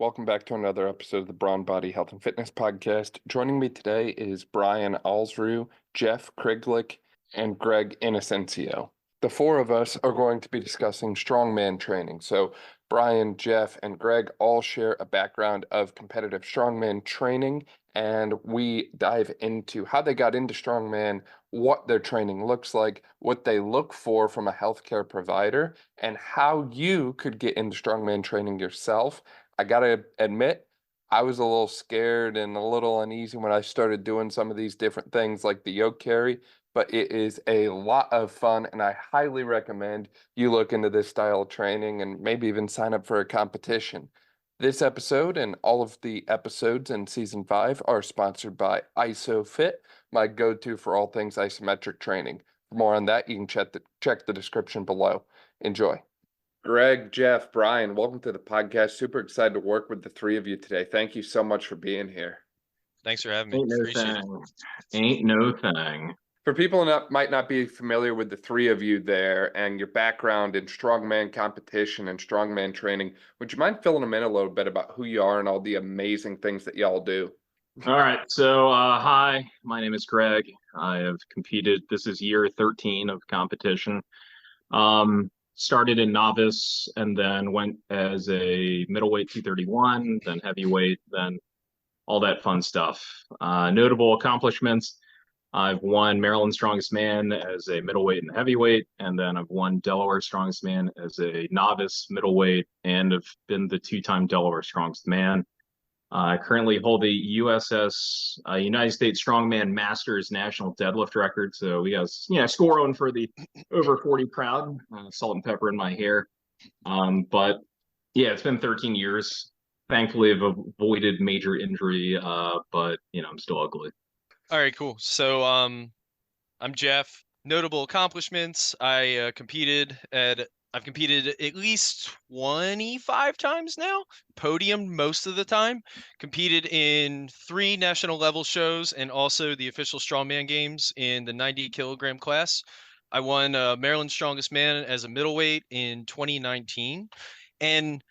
Welcome back to another episode of the Brawn Body Health and Fitness Podcast. Joining me today is Brian Alsruhe, Jeff Kryglik, and Gregg Inocencio. The four of us are going to be discussing strongman training. So Brian, Jeff, and Gregg all share a background of competitive strongman training, and we dive into how they got into strongman, what their training looks like, what they look for from a healthcare provider, and how you could get into strongman training yourself. I gotta admit, I was a little scared and a little uneasy when I started doing some of these different things like the yoke carry, but it is a lot of fun, and I highly recommend you look into this style of training and maybe even sign up for a competition. This episode and all of the episodes in Season 5 are sponsored by Isophit, my go-to for all things isometric training. For more on that, you can check the description below. Enjoy. Gregg, Jeff, Brian, welcome to the podcast. Super excited to work with the three of you today. Thank you so much for being here. Thanks for having me. Ain't no Appreciate it. thing. Ain't no thing. For people that might not be familiar with the three of you there and your background in strongman competition and strongman training, would you mind filling them in a little bit about who you are and all the amazing things that y'all do? All right. So, hi, my name is Gregg. I have competed. This is year 13 of competition. Started in novice and then went as a middleweight 231, then heavyweight, then all that fun stuff. Notable accomplishments. I've won Maryland Strongest Man as a middleweight and heavyweight, and then I've won Delaware Strongest Man as a novice middleweight, and have been the two-time Delaware Strongest Man. I currently hold the USS United States Strongman Masters National Deadlift record. So we got, score on for the over 40 crowd. Salt and pepper in my hair. But yeah, it's been 13 years. Thankfully, I've avoided major injury, but I'm still ugly. All right, cool. So I'm Jeff. Notable accomplishments. I've competed at least 25 times now, podiumed most of the time, competed in 3 national level shows and also the official strongman games in the 90 kilogram class. I won Maryland Strongest Man as a middleweight in 2019. And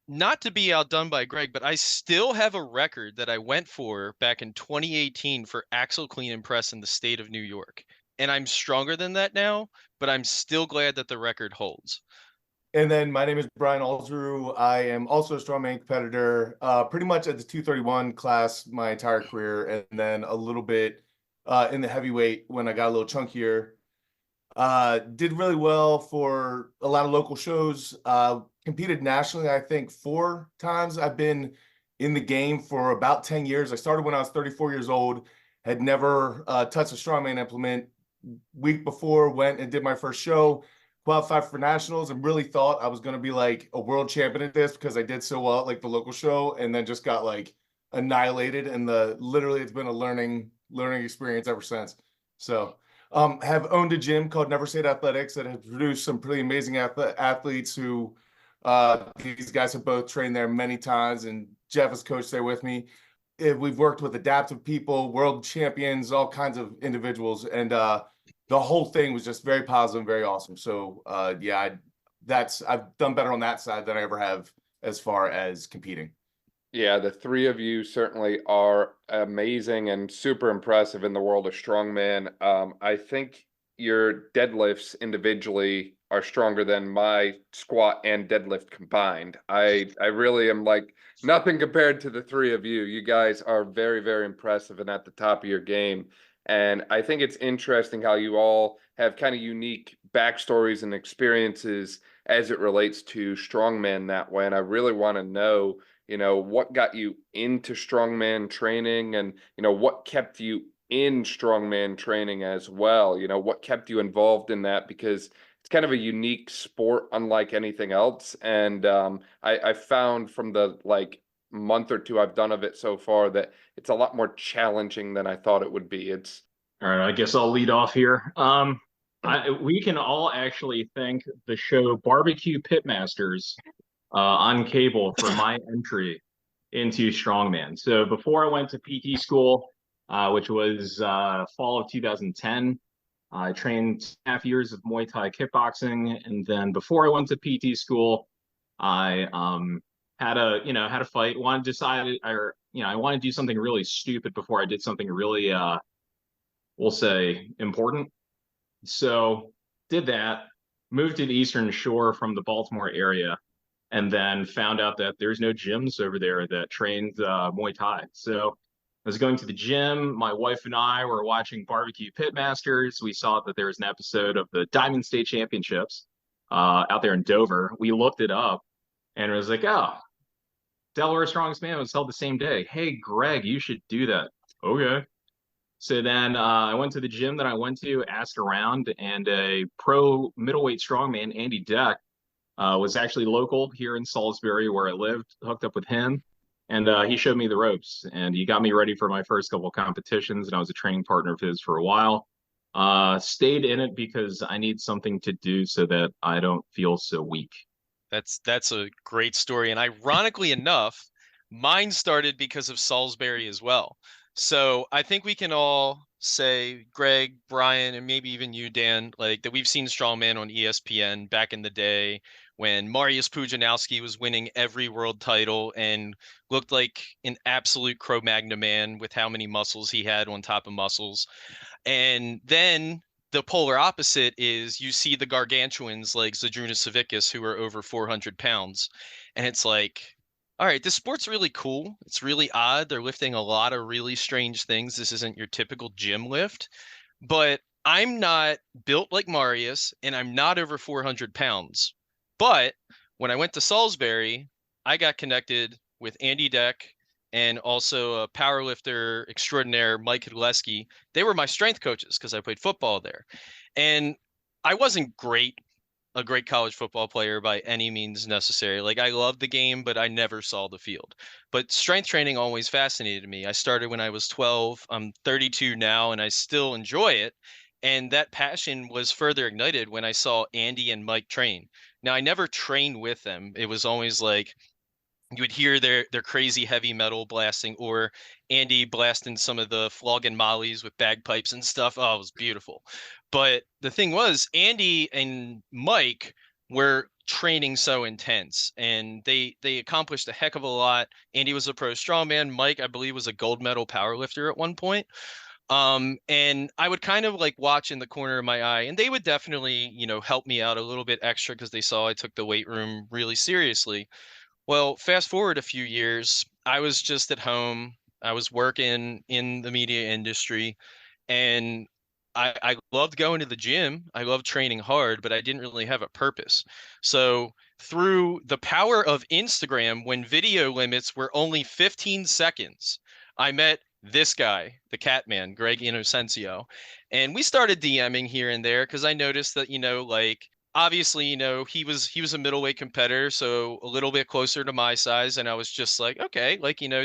not to be outdone by Gregg, but I still have a record that I went for back in 2018 for axle clean and press in the state of New York. And I'm stronger than that now, but I'm still glad that the record holds. And then my name is Brian Alsruhe. I am also a strongman competitor, pretty much at the 231 class my entire career, and then a little bit in the heavyweight when I got a little chunkier. Did really well for a lot of local shows. Competed nationally, I think 4 times. I've been in the game for about 10 years. I started when I was 34 years old, had never touched a strongman implement. Week before, went and did my first show, qualified for nationals, and really thought I was going to be like a world champion at this because I did so well at like the local show, and then just got like annihilated. And literally it's been a learning experience ever since. So have owned a gym called Never State Athletics that has produced some pretty amazing athletes who these guys have both trained there many times, and Jeff has coached there with me. We've worked with adaptive people, world champions, all kinds of individuals, and the whole thing was just very positive and very awesome. So yeah, I've done better on that side than I ever have as far as competing. Yeah, the three of you certainly are amazing and super impressive in the world of strongman. I think your deadlifts individually are stronger than my squat and deadlift combined. I really am like nothing compared to the three of you. You guys are very, very impressive and at the top of your game. And I think it's interesting how you all have kind of unique backstories and experiences as it relates to strongman that way. And I really want to know, what got you into strongman training, and, what kept you in strongman training as well. What kept you involved in that, because it's kind of a unique sport unlike anything else. And I found from the month or two I've done of it so far that it's a lot more challenging than I thought it would be. All right, I guess I'll lead off here. We can all actually thank the show Barbecue Pitmasters on cable for my entry into strongman. So before I went to PT school, which was fall of 2010, I trained 2.5 years of Muay Thai kickboxing, and then before I went to PT school, I had a fight, wanted to decide, or I wanted to do something really stupid before I did something really we'll say important. So did that, moved to the Eastern Shore from the Baltimore area, and then found out that there's no gyms over there that trained Muay Thai. So I was going to the gym. My wife and I were watching Barbecue Pitmasters. We saw that there was an episode of the Diamond State Championships out there in Dover. We looked it up, and it was like, oh, Delaware Strongest Man was held the same day. Hey, Greg, you should do that. Okay. So then I went to the gym that I went to, asked around, and a pro middleweight strongman, Andy Deck, was actually local here in Salisbury where I lived, hooked up with him, and he showed me the ropes, and he got me ready for my first couple of competitions, and I was a training partner of his for a while. Stayed in it because I need something to do so that I don't feel so weak. That's a great story. And ironically enough, mine started because of Salisbury as well. So I think we can all say, Greg, Brian, and maybe even you, Dan, like that we've seen Strongman on ESPN back in the day when Mariusz Pudzianowski was winning every world title and looked like an absolute Cro-Magnon man with how many muscles he had on top of muscles. And then the polar opposite is you see the gargantuans like Zydrunas Savickas who are over 400 pounds. And it's like, all right, this sport's really cool. It's really odd. They're lifting a lot of really strange things. This isn't your typical gym lift, but I'm not built like Marius and I'm not over 400 pounds. But when I went to Salisbury, I got connected with Andy Deck and also a powerlifter extraordinaire, Mike Hidleski. They were my strength coaches because I played football there. And I wasn't a great college football player by any means necessary. Like I loved the game, but I never saw the field. But strength training always fascinated me. I started when I was 12. I'm 32 now and I still enjoy it. And that passion was further ignited when I saw Andy and Mike train. Now I never trained with them. It was always like you would hear their crazy heavy metal blasting or Andy blasting some of the flogging mollies with bagpipes and stuff. Oh, it was beautiful. But the thing was, Andy and Mike were training so intense and they accomplished a heck of a lot. Andy was a pro strongman. Mike, I believe, was a gold medal powerlifter at one point. And I would kind of like watch in the corner of my eye, and they would definitely, help me out a little bit extra because they saw I took the weight room really seriously. Well, fast forward a few years, I was just at home. I was working in the media industry, and I loved going to the gym. I loved training hard, but I didn't really have a purpose. So through the power of Instagram, when video limits were only 15 seconds, I met this guy, the Catman, Gregg Inocencio, and we started DMing here and there because I noticed that, obviously, he was a middleweight competitor, so a little bit closer to my size. And I was just like, okay,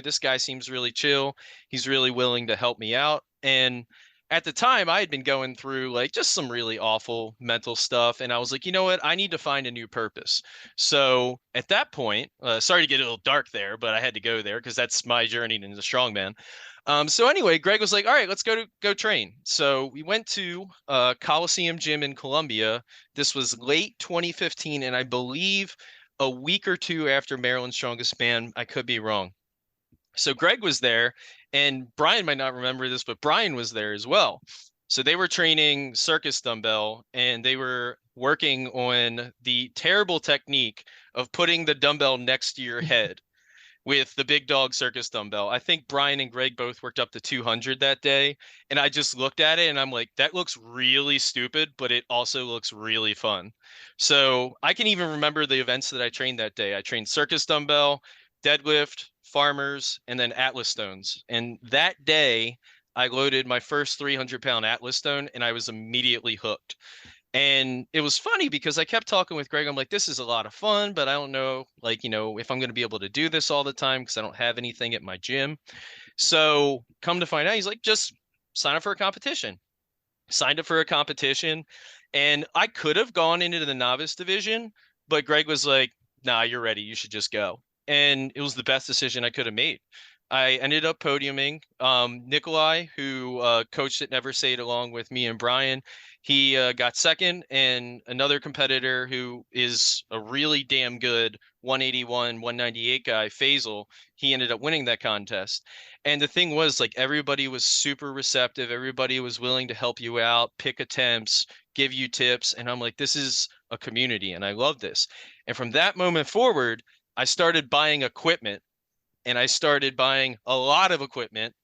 this guy seems really chill. He's really willing to help me out. And at the time I had been going through like just some really awful mental stuff. And I was like, you know what? I need to find a new purpose. So at that point, sorry to get a little dark there, but I had to go there because that's my journey into strongman. So anyway, Greg was like, all right, let's go train. So we went to Coliseum Gym in Columbia. This was late 2015, and I believe a week or two after Maryland's Strongest Man. I could be wrong. So Greg was there, and Brian might not remember this, but Brian was there as well. So they were training circus dumbbell, and they were working on the terrible technique of putting the dumbbell next to your head with the big dog circus dumbbell. I think Brian and Greg both worked up to 200 that day. And I just looked at it and I'm like, that looks really stupid, but it also looks really fun. So I can even remember the events that I trained that day. I trained circus dumbbell, deadlift, farmers, and then Atlas stones. And that day I loaded my first 300-pound Atlas stone and I was immediately hooked. And it was funny because I kept talking with Greg. I'm like, this is a lot of fun, but I don't know, if I'm going to be able to do this all the time because I don't have anything at my gym. So come to find out, he's like, just sign up for a competition. Signed up for a competition. And I could have gone into the novice division, but Greg was like, nah, you're ready. You should just go. And it was the best decision I could have made I ended up podiuming. Nikolai, who coached at Never Say It along with me and Brian, he got second, and another competitor who is a really damn good 181, 198 guy, Faisal, he ended up winning that contest. And the thing was, like, everybody was super receptive. Everybody was willing to help you out, pick attempts, give you tips. And I'm like, this is a community, and I love this. And from that moment forward, I started buying equipment, and I started buying a lot of equipment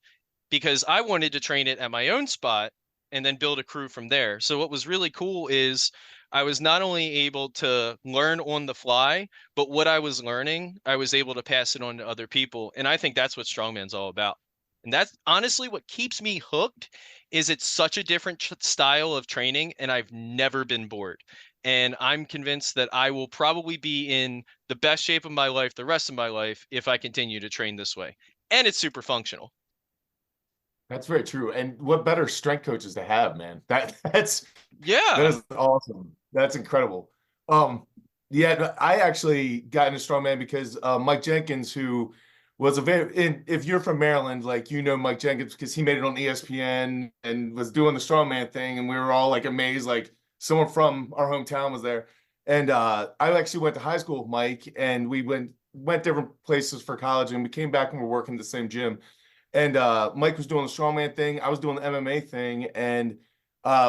because I wanted to train it at my own spot and then build a crew from there. So what was really cool is I was not only able to learn on the fly, but what I was learning, I was able to pass it on to other people. And I think that's what Strongman's all about. And that's honestly what keeps me hooked, is it's such a different style of training, and I've never been bored. And I'm convinced that I will probably be in the best shape of my life the rest of my life if I continue to train this way. And it's super functional. That's very true. And what better strength coaches to have, man? That is awesome. That's incredible. Yeah, I actually got into strongman because Mike Jenkins, who was if you're from Maryland, like, you know, Mike Jenkins, because he made it on ESPN and was doing the strongman thing, and we were all like amazed, like someone from our hometown was there. And I actually went to high school with Mike, and we went different places for college, and we came back and we're working the same gym. And Mike was doing the strongman thing, I was doing the MMA thing, and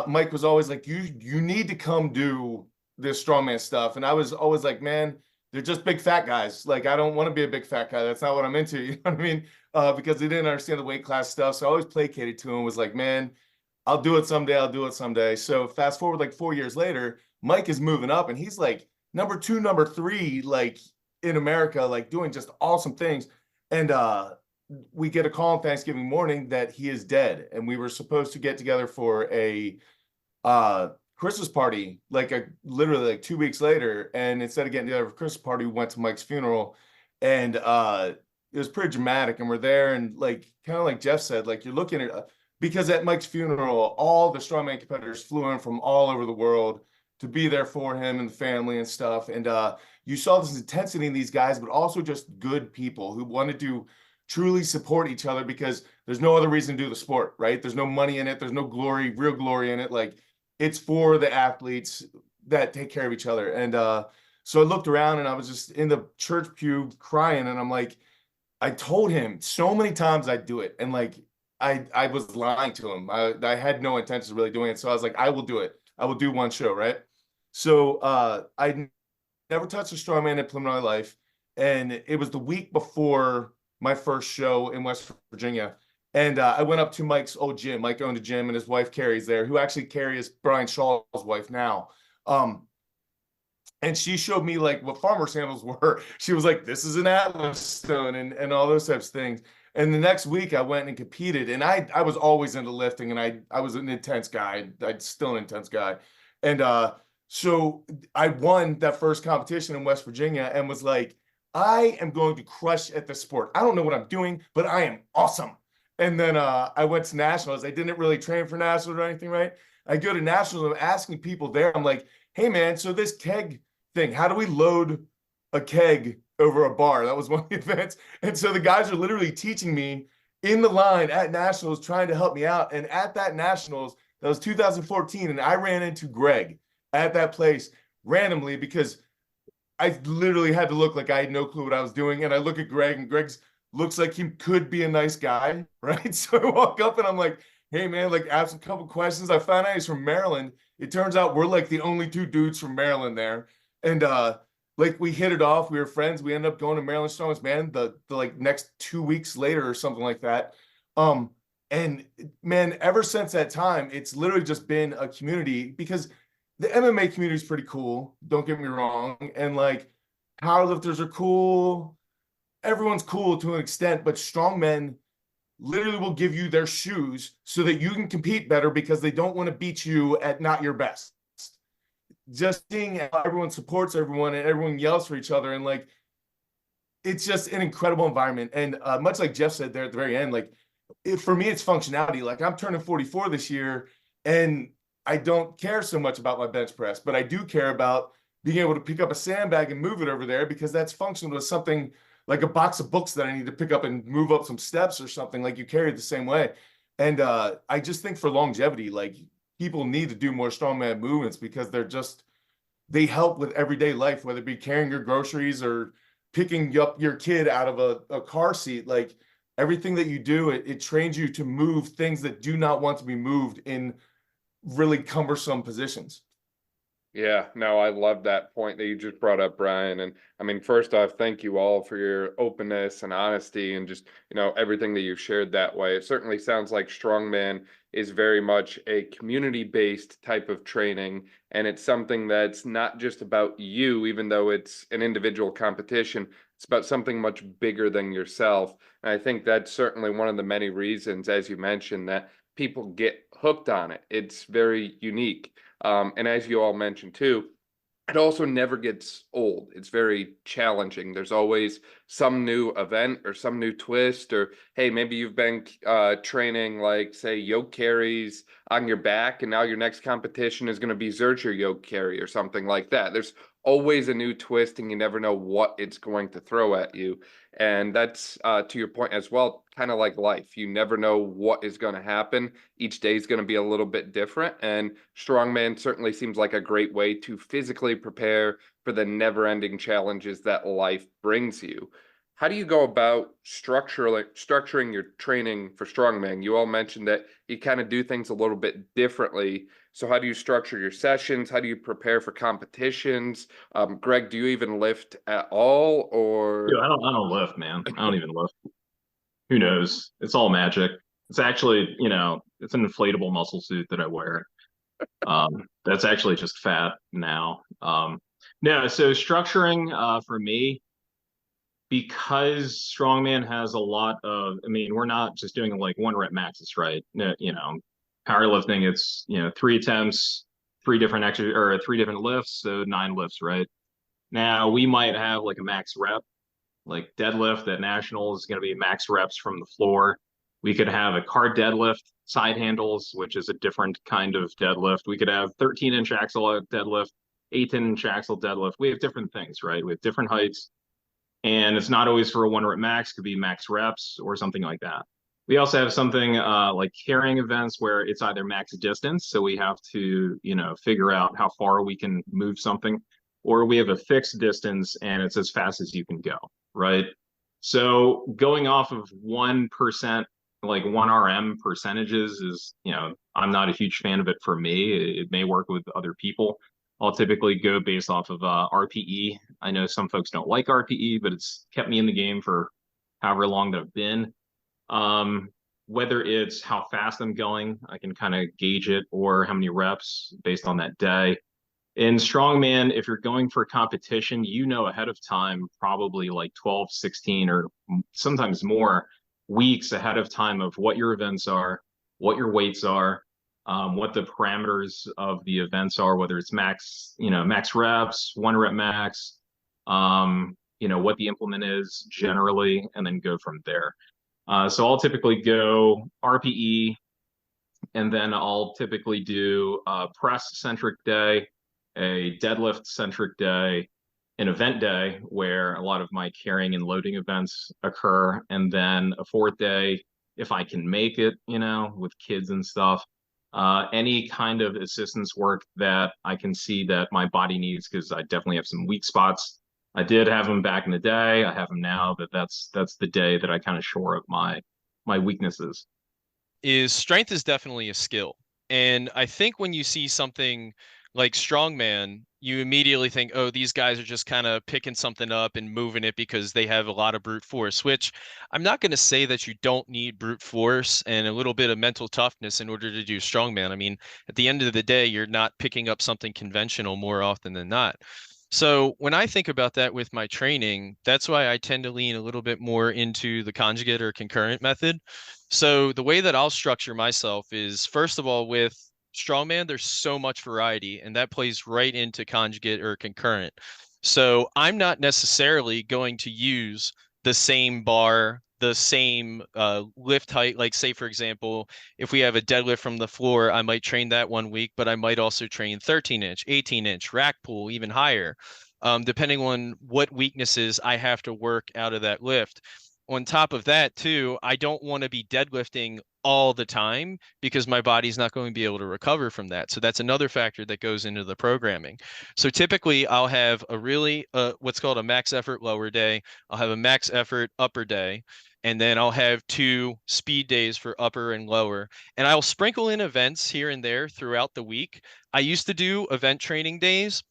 Mike was always like, you need to come do this strongman stuff. And I was always like, man, they're just big fat guys. Like, I don't want to be a big fat guy. That's not what I'm into. You know what I mean? Because they didn't understand the weight class stuff. So I always placated to him, was like, man, I'll do it someday. I'll do it someday. So fast forward like 4 years later, Mike is moving up, and he's like number 2, number 3, like in America, like doing just awesome things. And we get a call on Thanksgiving morning that he is dead. And we were supposed to get together for a Christmas party, literally like 2 weeks later. And instead of getting together for Christmas party, we went to Mike's funeral, and it was pretty dramatic. And we're there, and like, kind of like Jeff said, like, you're looking at, because at Mike's funeral, all the strongman competitors flew in from all over the world to be there for him and the family and stuff. And you saw this intensity in these guys, but also just good people who wanted to truly support each other, because there's no other reason to do the sport, right? There's no money in it. There's no real glory in it. Like, it's for the athletes that take care of each other. And so I looked around, and I was just in the church pew crying. And I'm like, I told him so many times I'd do it. And like, I was lying to him. I had no intention of really doing it. So I was like, I will do it. I will do one show, right? So I never touched a strongman in preliminary life. And it was the week before my first show in West Virginia. And I went up to Mike's old gym. Mike owned a gym, and his wife Carrie's there, who actually Carrie is Brian Shaw's wife now. And she showed me like what farmer sandals were. She was like, this is an Atlas stone, and all those types of things. And the next week I went and competed, and I was always into lifting, and I was an intense guy. I'm still an intense guy. And so I won that first competition in West Virginia, and was like, I am going to crush at this sport. I don't know what I'm doing, but I am awesome. And then I went to nationals. I didn't really train for nationals or anything, right? I go to nationals, I'm asking people there, I'm like, hey man, so this keg thing, how do we load a keg over a bar? That was one of the events. And so the guys are literally teaching me in the line at nationals, trying to help me out. And at that nationals, that was 2014, and I ran into Gregg at that place randomly, because I literally had to look like I had no clue what I was doing. And I look at Gregg, and Gregg's looks like he could be a nice guy, right? So I walk up, and I'm like, hey man, like, ask a couple questions. I found out he's from Maryland. It turns out we're like the only 2 dudes from Maryland there. And like, we hit it off. We were friends. We ended up going to Maryland Strongest Man the like next 2 weeks later or something like that. And man, ever since that time, it's literally just been a community, because the MMA community is pretty cool. Don't get me wrong. And like, powerlifters are cool. Everyone's cool to an extent, but strongmen literally will give you their shoes so that you can compete better, because they don't want to beat you at not your best. Just seeing how everyone supports everyone, and everyone yells for each other, and like, it's just an incredible environment. And much like Jeff said there at the very end, like, for me, it's functionality. Like, I'm turning 44 this year, and I don't care so much about my bench press, but I do care about being able to pick up a sandbag and move it over there, because that's functional to something like a box of books that I need to pick up and move up some steps or something. Like you carry it the same way. And I just think for longevity, like people need to do more strongman movements because they help with everyday life, whether it be carrying your groceries or picking up your kid out of a car seat. Like everything that you do, it trains you to move things that do not want to be moved in really cumbersome positions. Yeah, no, I love that point that you just brought up, Brian. And I mean, first off, thank you all for your openness and honesty and just, everything that you've shared that way. It certainly sounds like Strongman is very much a community-based type of training, and it's something that's not just about you, even though it's an individual competition. It's about something much bigger than yourself. And I think that's certainly one of the many reasons, as you mentioned, that people get hooked on it. It's very unique. And as you all mentioned too, it also never gets old. It's very challenging. There's always some new event or some new twist, or hey, maybe you've been training like say yoke carries on your back, and now your next competition is going to be Zercher yoke carry or something like that. There's always a new twist, and you never know what it's going to throw at you. And that's to your point as well, kind of like life. You never know what is going to happen. Each day is going to be a little bit different. And Strongman certainly seems like a great way to physically prepare for the never-ending challenges that life brings you. How do you go about structuring your training for Strongman? You all mentioned that you kind of do things a little bit differently. So how do you structure your sessions? How do you prepare for competitions? Gregg, do you even lift at all, or? Dude, I don't lift, man. I don't even lift. Who knows? It's all magic. It's actually, it's an inflatable muscle suit that I wear. That's actually just fat now. No, so structuring for me, because Strongman has a lot of, we're not just doing like 1 rep maxes, right? Powerlifting, it's 3 attempts, 3 different lifts, so 9 lifts, right? Now we might have like a max rep, like deadlift at nationals is going to be max reps from the floor. We could have a card deadlift, side handles, which is a different kind of deadlift. We could have 13-inch axle deadlift, 18-inch axle deadlift. We have different things, right? We have different heights, and it's not always for a 1 rep max. It could be max reps or something like that. We also have something like carrying events where it's either max distance, so we have to, figure out how far we can move something, or we have a fixed distance and it's as fast as you can go, right? So going off of 1%, like 1 RM percentages is, I'm not a huge fan of it for me. It may work with other people. I'll typically go based off of RPE. I know some folks don't like RPE, but it's kept me in the game for however long that I've been. Whether it's how fast I'm going, I can kind of gauge it, or how many reps based on that day. In Strongman, if you're going for competition, ahead of time, probably like 12, 16, or sometimes more weeks ahead of time of what your events are, what your weights are, what the parameters of the events are, whether it's max reps, 1 rep max, what the implement is generally, and then go from there. So I'll typically go RPE, and then I'll typically do a press-centric day, a deadlift-centric day, an event day where a lot of my carrying and loading events occur, and then a 4th day, if I can make it, with kids and stuff. Any kind of assistance work that I can see that my body needs, because I definitely have some weak spots. I did have them back in the day. I have them now, but that's the day that I kind of shore up my weaknesses. Strength is definitely a skill. And I think when you see something like Strongman, you immediately think, oh, these guys are just kind of picking something up and moving it because they have a lot of brute force, which I'm not going to say that you don't need brute force and a little bit of mental toughness in order to do Strongman. At the end of the day, you're not picking up something conventional more often than not. So when I think about that with my training, that's why I tend to lean a little bit more into the conjugate or concurrent method. So the way that I'll structure myself is, first of all, with Strongman, there's so much variety, and that plays right into conjugate or concurrent. So I'm not necessarily going to use the same bar, the same lift height. Like, say, for example, if we have a deadlift from the floor, I might train that 1 week, but I might also train 13-inch, 18-inch, rack pull, even higher. depending on what weaknesses I have to work out of that lift. On top of that, too, I don't want to be deadlifting all the time because my body's not going to be able to recover from that. So that's another factor that goes into the programming. So typically I'll have a really what's called a max effort lower day. I'll have a max effort upper day, and then I'll have 2 speed days for upper and lower. And I'll sprinkle in events here and there throughout the week. I used to do event training days,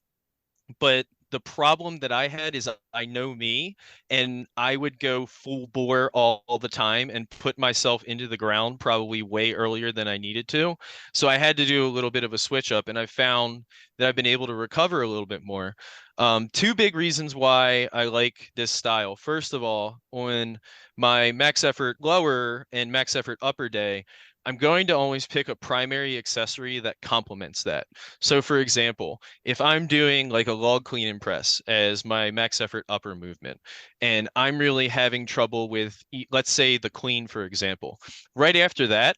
but the problem that I had is I know me, and I would go full bore all the time and put myself into the ground probably way earlier than I needed to. So I had to do a little bit of a switch up, and I found that I've been able to recover a little bit more. 2 big reasons why I like this style. First of all, on my max effort lower and max effort upper day, I'm going to always pick a primary accessory that complements that. So for example, if I'm doing like a log clean and press as my max effort upper movement, and I'm really having trouble with, let's say the clean, for example, right after that,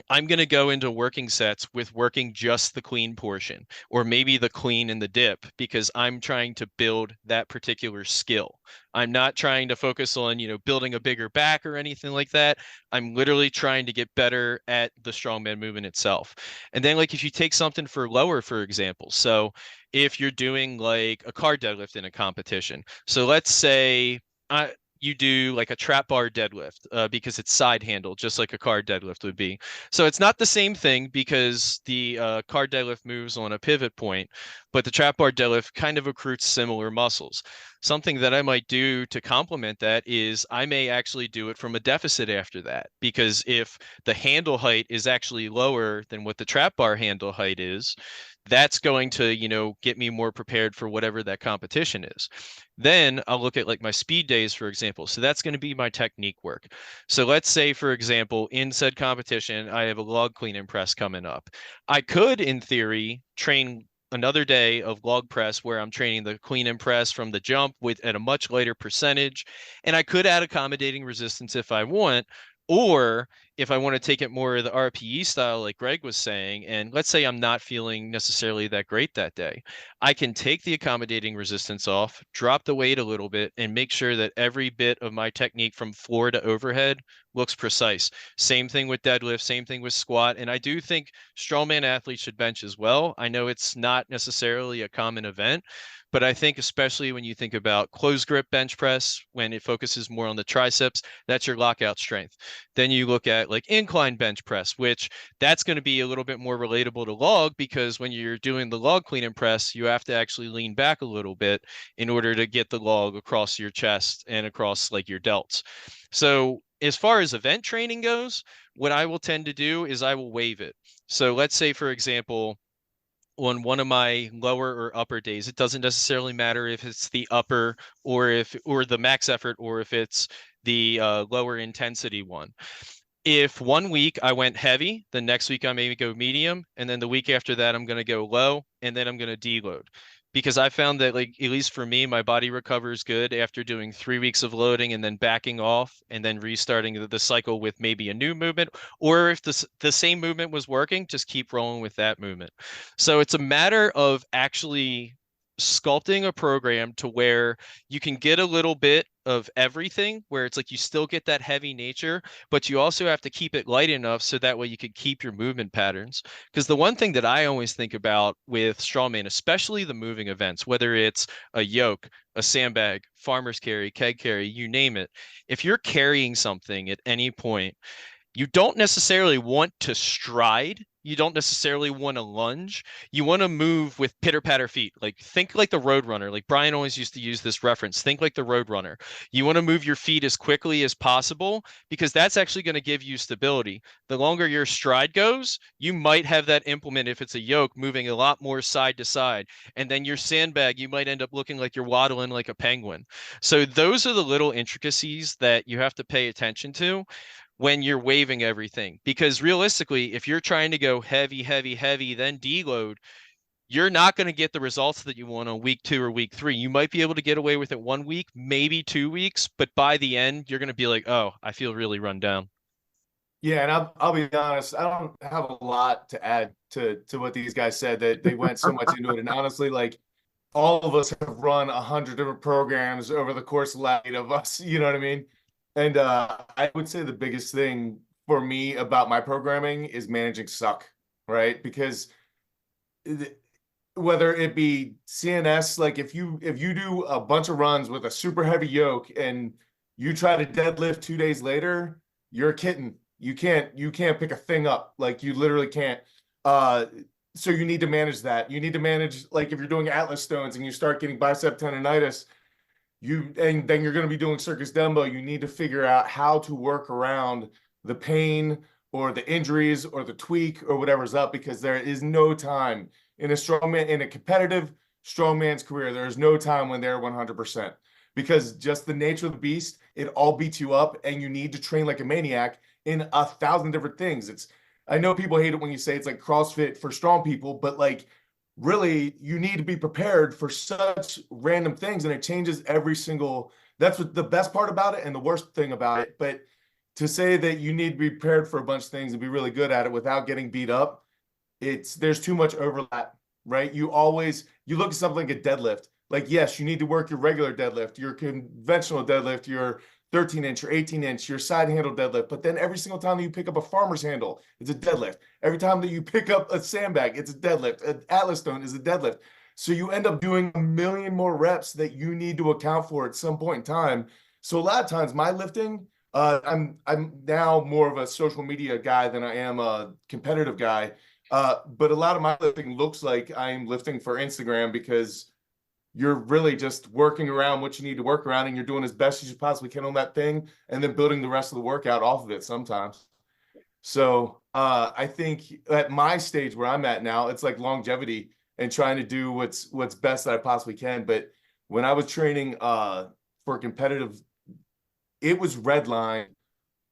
I'm going to go into working sets with working just the clean portion, or maybe the clean and the dip, because I'm trying to build that particular skill. I'm not trying to focus on, building a bigger back or anything like that. I'm literally trying to get better at the strongman movement itself. And then like if you take something for lower, for example, so if you're doing like a car deadlift in a competition, so let's say you do like a trap bar deadlift because it's side handle, just like a car deadlift would be. So it's not the same thing because the car deadlift moves on a pivot point, but the trap bar deadlift kind of recruits similar muscles. Something that I might do to complement that is I may actually do it from a deficit after that, because if the handle height is actually lower than what the trap bar handle height is, that's going to, get me more prepared for whatever that competition is. Then I'll look at like my speed days, for example. So that's going to be my technique work. So let's say, for example, in said competition, I have a log clean and press coming up. I could, in theory, train another day of log press where I'm training the clean and press from the jump at a much lighter percentage. And I could add accommodating resistance if I want. Or if I want to take it more of the RPE style, like Gregg was saying, and let's say I'm not feeling necessarily that great that day, I can take the accommodating resistance off, drop the weight a little bit, and make sure that every bit of my technique from floor to overhead looks precise. Same thing with deadlift, same thing with squat. And I do think strongman athletes should bench as well. I know it's not necessarily a common event, but I think especially when you think about closed grip bench press, when it focuses more on the triceps, that's your lockout strength. Then you look at like incline bench press, which that's going to be a little bit more relatable to log, because when you're doing the log clean and press, you have to actually lean back a little bit in order to get the log across your chest and across like your delts. So as far as event training goes, what I will tend to do is I will waive it. So let's say, for example, on one of my lower or upper days, it doesn't necessarily matter if it's the upper or the max effort, or if it's the lower intensity one. If one week I went heavy, the next week I maybe go medium, and then the week after that I'm going to go low, and then I'm going to deload. Because I found that, like, at least for me, my body recovers good after doing 3 weeks of loading and then backing off and then restarting the cycle with maybe a new movement. Or if the same movement was working, just keep rolling with that movement. So it's a matter of actually sculpting a program to where you can get a little bit of everything, where it's like you still get that heavy nature, but you also have to keep it light enough so that way you can keep your movement patterns. Because the one thing that I always think about with strongman, especially the moving events, whether it's a yoke, a sandbag, farmer's carry, keg carry, you name it, if you're carrying something at any point, you don't necessarily want to stride. You don't necessarily want to lunge. You want to move with pitter-patter feet. Like, think like the road runner. Like Brian always used to use this reference. Think like the road runner. You want to move your feet as quickly as possible, because that's actually going to give you stability. The longer your stride goes, you might have that implement, if it's a yoke, moving a lot more side to side. And then your sandbag, you might end up looking like you're waddling like a penguin. So those are the little intricacies that you have to pay attention to when you're waving everything. Because realistically, if you're trying to go heavy, heavy, heavy, then deload, you're not going to get the results that you want on week 2 or week 3. You might be able to get away with it 1 week, maybe 2 weeks, but by the end, you're going to be like, oh, I feel really run down. Yeah, and I'll be honest, I don't have a lot to add to what these guys said. That they went so much into it, and honestly, like, all of us have run 100 different programs over the course of the 8 of us, you know what I mean? And I would say the biggest thing for me about my programming is managing suck, right? Because whether it be CNS, like if you do a bunch of runs with a super heavy yoke and you try to deadlift 2 days later, you're a kitten. You can't pick a thing up. Like you literally can't. So you need to manage that. You need to manage, like if you're doing Atlas stones and you start getting bicep tendonitis, and then you're going to be doing circus dumbo, you need to figure out how to work around the pain or the injuries or the tweak or whatever's up, because there is no time in a competitive strongman's career, there is no time when they're 100%, because just the nature of the beast, it all beats you up and you need to train like a maniac in 1,000 different things. I know people hate it when you say it's like CrossFit for strong people, but like really you need to be prepared for such random things, and it changes every single, that's what the best part about it and the worst thing about it. But to say that you need to be prepared for a bunch of things and be really good at it without getting beat up, there's too much overlap, right? You look at something like a deadlift. Like, yes, you need to work your regular deadlift, your conventional deadlift, your 13-inch or 18-inch, your side handle deadlift. But then every single time that you pick up a farmer's handle, it's a deadlift. Every time that you pick up a sandbag, it's a deadlift. An Atlas stone is a deadlift. So you end up doing a million more reps that you need to account for at some point in time. So a lot of times my lifting, I'm now more of a social media guy than I am a competitive guy. But a lot of my lifting looks like I'm lifting for Instagram, because you're really just working around what you need to work around, and you're doing as best as you possibly can on that thing, and then building the rest of the workout off of it sometimes. So I think at my stage where I'm at now, it's like longevity and trying to do what's best that I possibly can. But when I was training for competitive, it was red line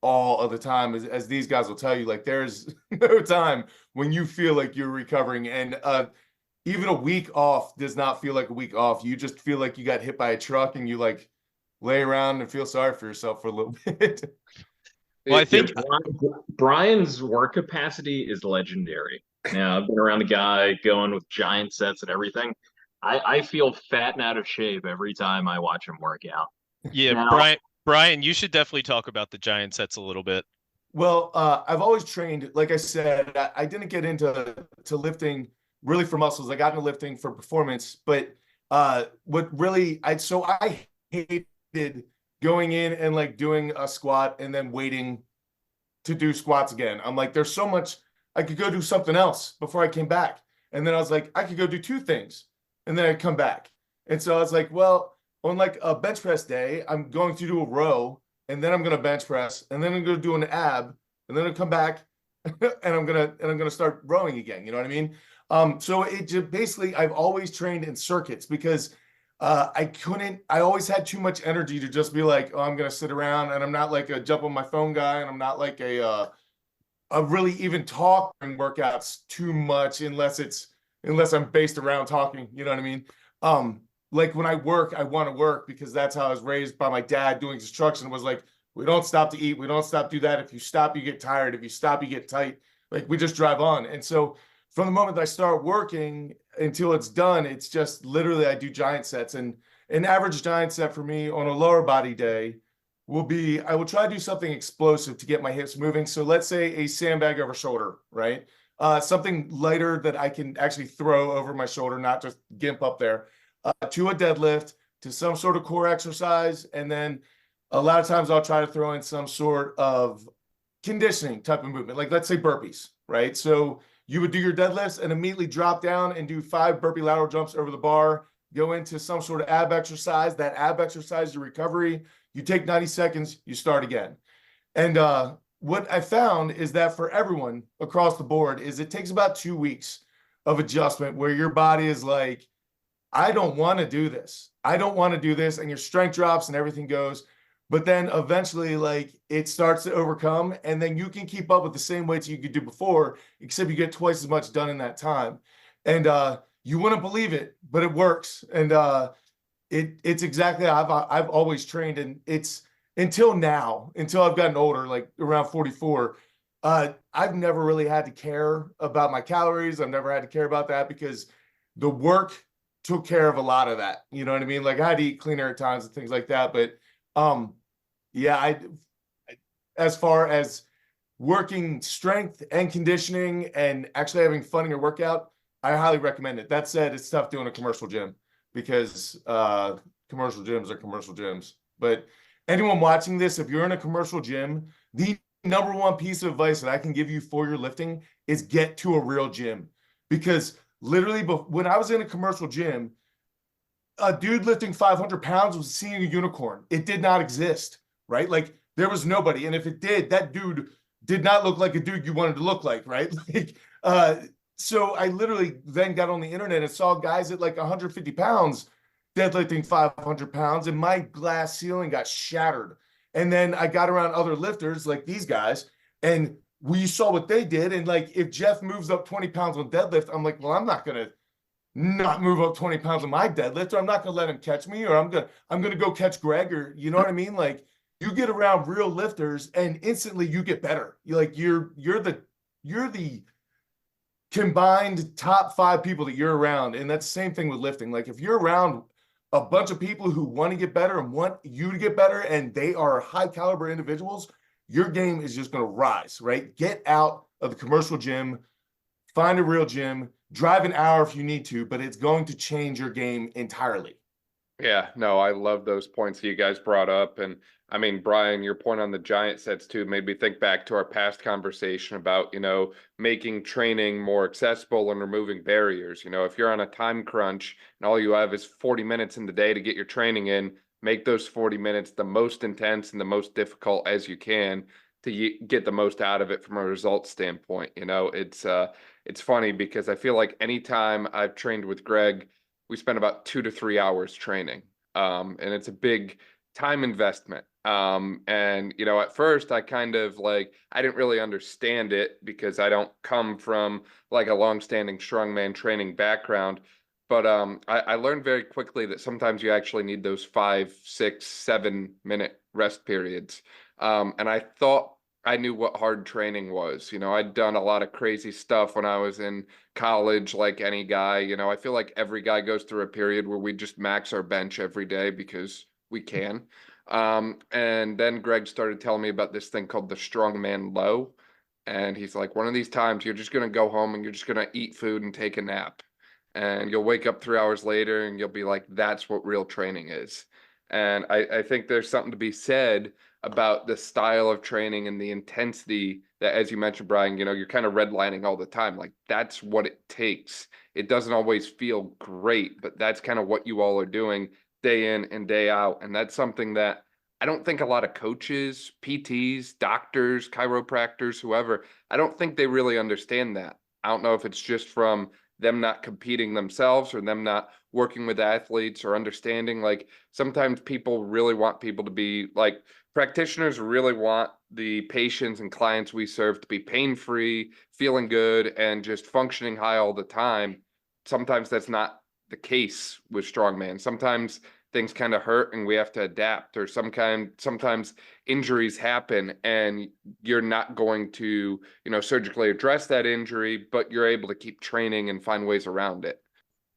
all of the time, as these guys will tell you. Like there's no time when you feel like you're recovering, and even a week off does not feel like a week off. You just feel like you got hit by a truck and you like lay around and feel sorry for yourself for a little bit. Well, I think Brian's work capacity is legendary. Now, I've been around the guy going with giant sets and everything. I feel fat and out of shape every time I watch him work out. Yeah, now, Brian, you should definitely talk about the giant sets a little bit. Well, I've always trained, like I said, I didn't get into lifting really for muscles. I got into lifting for performance, but what really I hated going in and like doing a squat and then waiting to do squats again. I'm like, there's so much, I could go do something else before I came back. And then I was like, I could go do 2 things and then I'd come back. And so I was like, well, on like a bench press day, I'm going to do a row, and then I'm going to bench press, and then I'm going to do an ab, and then I'll come back and I'm going to start rowing again. You know what I mean? So it just basically, I've always trained in circuits, because I always had too much energy to just be like, oh, I'm going to sit around, and I'm not like a jump on my phone guy, and I'm not like a really even talk during workouts too much, unless I'm based around talking, you know what I mean? Like when I work, I want to work, because that's how I was raised by my dad doing construction. Was like, we don't stop to eat. We don't stop to do that. If you stop, you get tired. If you stop, you get tight. Like we just drive on. And so from the moment that I start working until it's done, it's just literally I do giant sets. And an average giant set for me on a lower body day will be, I will try to do something explosive to get my hips moving. So let's say a sandbag over shoulder, right? Something lighter that I can actually throw over my shoulder, not just gimp up there, to a deadlift, to some sort of core exercise. And then a lot of times I'll try to throw in some sort of conditioning type of movement, like let's say burpees, right? So you would do your deadlifts and immediately drop down and do 5 burpee lateral jumps over the bar, go into some sort of ab exercise. That ab exercise, your recovery, you take 90 seconds, you start again. And what I found is that for everyone across the board is it takes about 2 weeks of adjustment where your body is like, I don't want to do this. I don't want to do this. And your strength drops and everything goes. But then eventually, like, it starts to overcome, and then you can keep up with the same weights you could do before, except you get twice as much done in that time. And you wouldn't believe it, but it works. And it's exactly how I've always trained. And it's until now, until I've gotten older, like around 44, I've never really had to care about my calories. I've never had to care about that, because the work took care of a lot of that. You know what I mean? Like I had to eat cleaner at times and things like that. But yeah, as far as working strength and conditioning and actually having fun in your workout, I highly recommend it. That said, it's tough doing a commercial gym because commercial gyms are commercial gyms. But anyone watching this, if you're in a commercial gym, the number one piece of advice that I can give you for your lifting is get to a real gym. Because literally, when I was in a commercial gym, a dude lifting 500 pounds was seeing a unicorn. It did not exist, right? Like there was nobody. And if it did, that dude did not look like a dude you wanted to look like, right? Like, so I literally then got on the internet and saw guys at like 150 pounds deadlifting 500 pounds, and my glass ceiling got shattered. And then I got around other lifters like these guys, and we saw what they did. And like, if Jeff moves up 20 pounds on deadlift, I'm like, well, I'm not going to not move up 20 pounds on my deadlift, or I'm not going to let him catch me, or I'm going to go catch Greg, or you know what I mean? Like you get around real lifters and instantly you get better. You're the combined top 5 people that you're around. And that's the same thing with lifting. Like if you're around a bunch of people who want to get better and want you to get better, and they are high caliber individuals, your game is just going to rise, right? Get out of the commercial gym, find a real gym, drive an hour if you need to, but it's going to change your game entirely. Yeah, no, I love those points that you guys brought up. And I mean, Brian, your point on the giant sets too made me think back to our past conversation about, making training more accessible and removing barriers. If you're on a time crunch and all you have is 40 minutes in the day to get your training in, make those 40 minutes the most intense and the most difficult as you can to get the most out of it from a results standpoint. It's funny because I feel like anytime I've trained with Greg, we spend about 2 to 3 hours training. And it's a big time investment. At first I kind of I didn't really understand it because I don't come from like a long-standing strongman training background. But I learned very quickly that sometimes you actually need those 5, 6, 7 minute rest periods. And I thought I knew what hard training was. I'd done a lot of crazy stuff when I was in college, like any guy. I feel like every guy goes through a period where we just max our bench every day because we can. And then Greg started telling me about this thing called the Strongman Low. And he's like, one of these times you're just going to go home and you're just going to eat food and take a nap. And you'll wake up 3 hours later and you'll be like, that's what real training is. And I think there's something to be said about the style of training and the intensity that, as you mentioned, Brian, you're kind of redlining all the time. Like that's what it takes. It doesn't always feel great, but that's kind of what you all are doing day in and day out. And that's something that I don't think a lot of coaches, PTs, doctors, chiropractors, whoever, I don't think they really understand that. I don't know if it's just from them not competing themselves or them not working with athletes or understanding. Like sometimes people really want people to be like, practitioners really want the patients and clients we serve to be pain-free, feeling good, and just functioning high all the time. Sometimes that's not the case with strongman. Sometimes things kind of hurt and we have to adapt, or sometimes injuries happen and you're not going to, surgically address that injury, but you're able to keep training and find ways around it.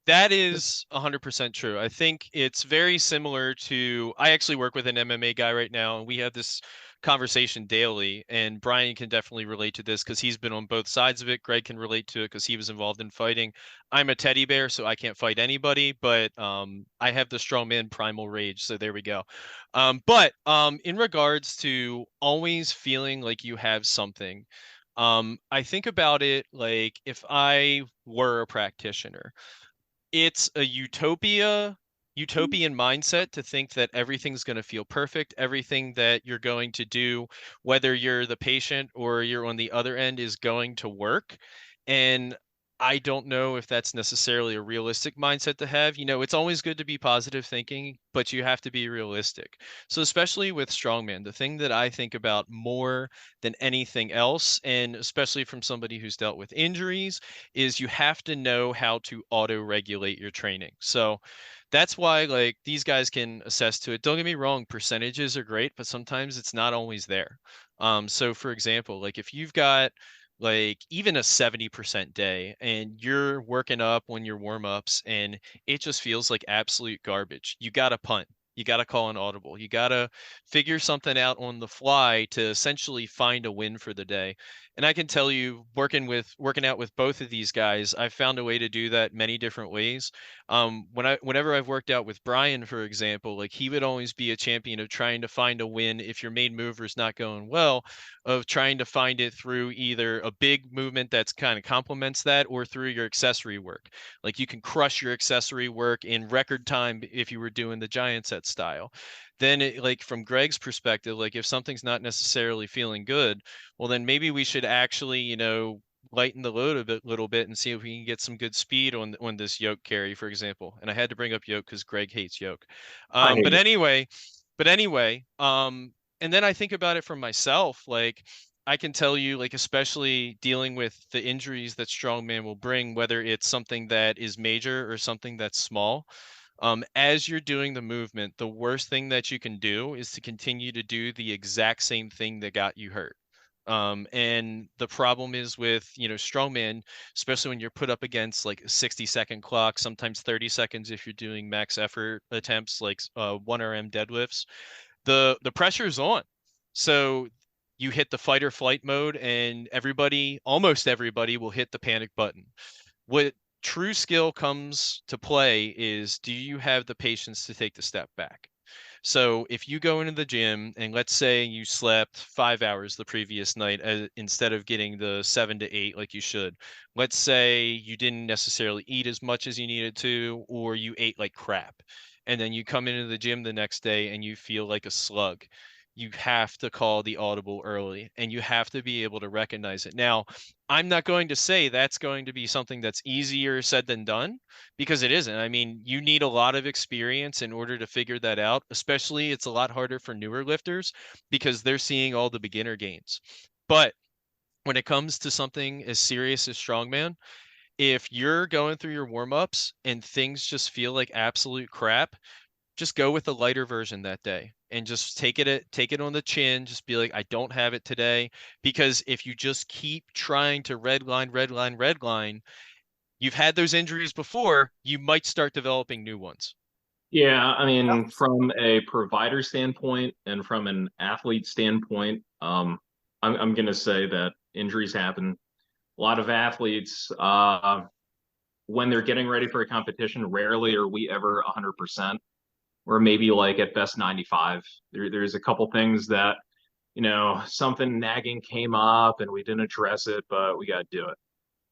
That is 100% true. I think it's very similar to, I actually work with an MMA guy right now, and we have this conversation daily, and Brian can definitely relate to this because he's been on both sides of it. Greg can relate to it because he was involved in fighting. I'm a teddy bear, so I can't fight anybody, but I have the strongman primal rage, so there we go. But in regards to always feeling like you have something, I think about it like if I were a practitioner. It's a utopian mindset to think that everything's going to feel perfect. Everything that you're going to do, whether you're the patient or you're on the other end, is going to work. And I don't know if that's necessarily a realistic mindset to have. It's always good to be positive thinking, but you have to be realistic. So especially with strongman, the thing that I think about more than anything else, and especially from somebody who's dealt with injuries, is you have to know how to auto-regulate your training. So that's why these guys can assess to it. Don't get me wrong, percentages are great, but sometimes it's not always there. So for example, if you've got like even a 70% day, and you're working up when your warm-ups and it just feels like absolute garbage. You got to punt. You got to call an audible. You got to figure something out on the fly to essentially find a win for the day. And I can tell you, working out with both of these guys, I've found a way to do that many different ways. Whenever I've worked out with Brian, for example, like he would always be a champion of trying to find a win if your main mover is not going well, of trying to find it through either a big movement that's kind of complements that or through your accessory work. Like you can crush your accessory work in record time if you were doing the giant set style. Then like from Gregg's perspective, like if something's not necessarily feeling good, well then maybe we should actually, lighten the load a little bit and see if we can get some good speed on this yoke carry, for example. And I had to bring up yoke because Gregg hates yoke. I hate But it. anyway, and then I think about it for myself, like I can tell you, like, especially dealing with the injuries that Strongman will bring, whether it's something that is major or something that's small, as you're doing the movement, the worst thing that you can do is to continue to do the exact same thing that got you hurt. And the problem is with, strongman, especially when you're put up against like a 60-second clock, sometimes 30 seconds if you're doing max effort attempts, like 1RM deadlifts, the pressure is on. So you hit the fight or flight mode and almost everybody will hit the panic button. What true skill comes to play is, do you have the patience to take the step back? So if you go into the gym and let's say you slept 5 hours the previous night instead of getting the 7 to 8 like you should, let's say you didn't necessarily eat as much as you needed to, or you ate like crap, and then you come into the gym the next day and you feel like a slug. You have to call the audible early and you have to be able to recognize it. Now, I'm not going to say that's going to be something that's easier said than done, because it isn't. I mean, you need a lot of experience in order to figure that out. Especially, it's a lot harder for newer lifters because they're seeing all the beginner gains. But when it comes to something as serious as strongman, if you're going through your warm-ups and things just feel like absolute crap, just go with the lighter version that day and just take it on the chin. Just be like, I don't have it today. Because if you just keep trying to redline, you've had those injuries before, you might start developing new ones. Yeah, I mean, from a provider standpoint and from an athlete standpoint, I'm going to say that injuries happen. A lot of athletes, when they're getting ready for a competition, rarely are we ever 100%, or maybe like at best 95. There's a couple things that, something nagging came up and we didn't address it, but we got to do it.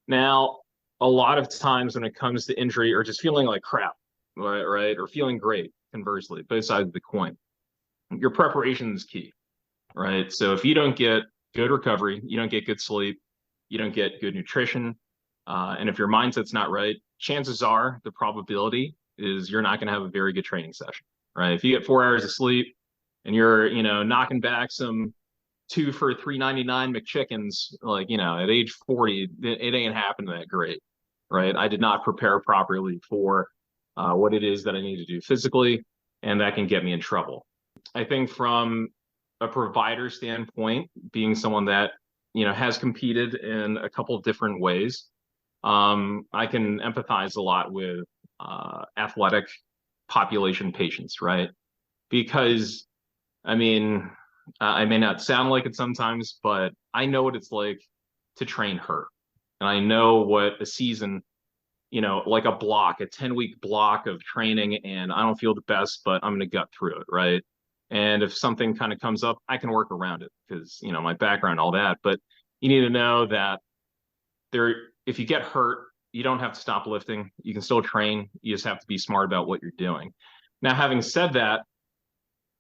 Now, a lot of times when it comes to injury or just feeling like crap, right? Or feeling great, conversely, both sides of the coin, your preparation is key, right? So if you don't get good recovery, you don't get good sleep, you don't get good nutrition, and if your mindset's not right, chances are the probability is you're not going to have a very good training session, right? If you get 4 hours of sleep and you're, knocking back some 2 for $3.99 McChickens, like, at age 40, it ain't happening that great, right? I did not prepare properly for what it is that I need to do physically, and that can get me in trouble. I think from a provider standpoint, being someone that, has competed in a couple of different ways, I can empathize a lot with athletic population patients, right? Because, I mean, I may not sound like it sometimes, but I know what it's like to train hurt. And I know what a season, like a 10-week block of training, and I don't feel the best, but I'm going to gut through it, right? And if something kind of comes up, I can work around it because, my background, all that. But you need to know that if you get hurt, you don't have to stop lifting. You can still train. You just have to be smart about what you're doing. Now, having said that,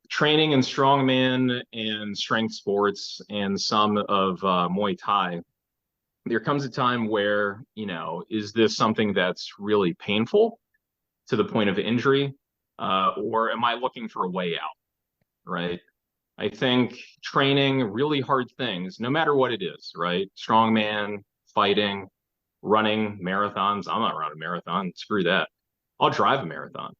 training in strongman and strength sports and some of Muay Thai, there comes a time where, is this something that's really painful to the point of injury, or am I looking for a way out, right? I think training really hard things, no matter what it is, right? Strongman, fighting, running, marathons. I'm not running a marathon. Screw that. I'll drive a marathon.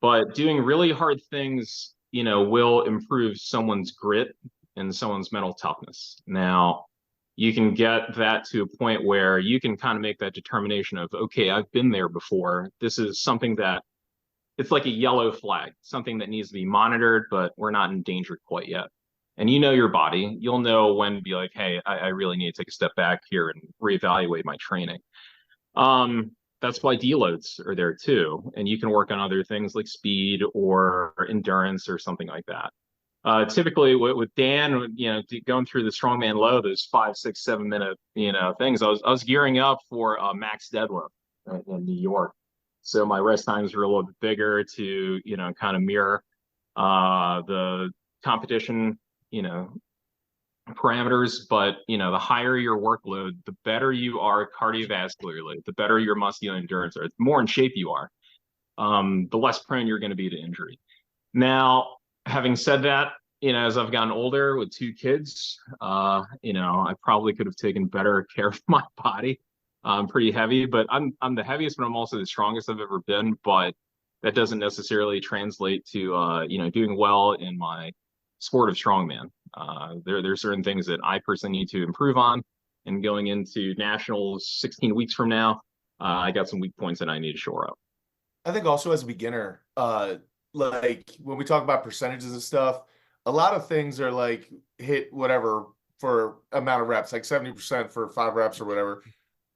But doing really hard things, will improve someone's grit and someone's mental toughness. Now, you can get that to a point where you can kind of make that determination of, okay, I've been there before. This is something that it's like a yellow flag, something that needs to be monitored, but we're not in danger quite yet. And you know your body, you'll know when to be like, hey, I really need to take a step back here and reevaluate my training. That's why deloads are there too. And you can work on other things like speed or endurance or something like that. Typically with Dan, going through the strongman low, those 5, 6, 7 minute, things, I was gearing up for a max deadlift in New York. So my rest times were a little bit bigger to, kind of mirror the competition, parameters. But, the higher your workload, the better you are cardiovascularly, the better your muscular endurance are, the more in shape you are, the less prone you're going to be to injury. Now, having said that, as I've gotten older with 2 kids, I probably could have taken better care of my body. I'm pretty heavy, but I'm the heaviest, but I'm also the strongest I've ever been. But that doesn't necessarily translate to doing well in my sport of strongman. There's certain things that I personally need to improve on. And going into nationals 16 weeks from now, I got some weak points that I need to shore up. I think also as a beginner, like when we talk about percentages and stuff, a lot of things are like hit whatever for amount of reps, like 70% for 5 reps or whatever.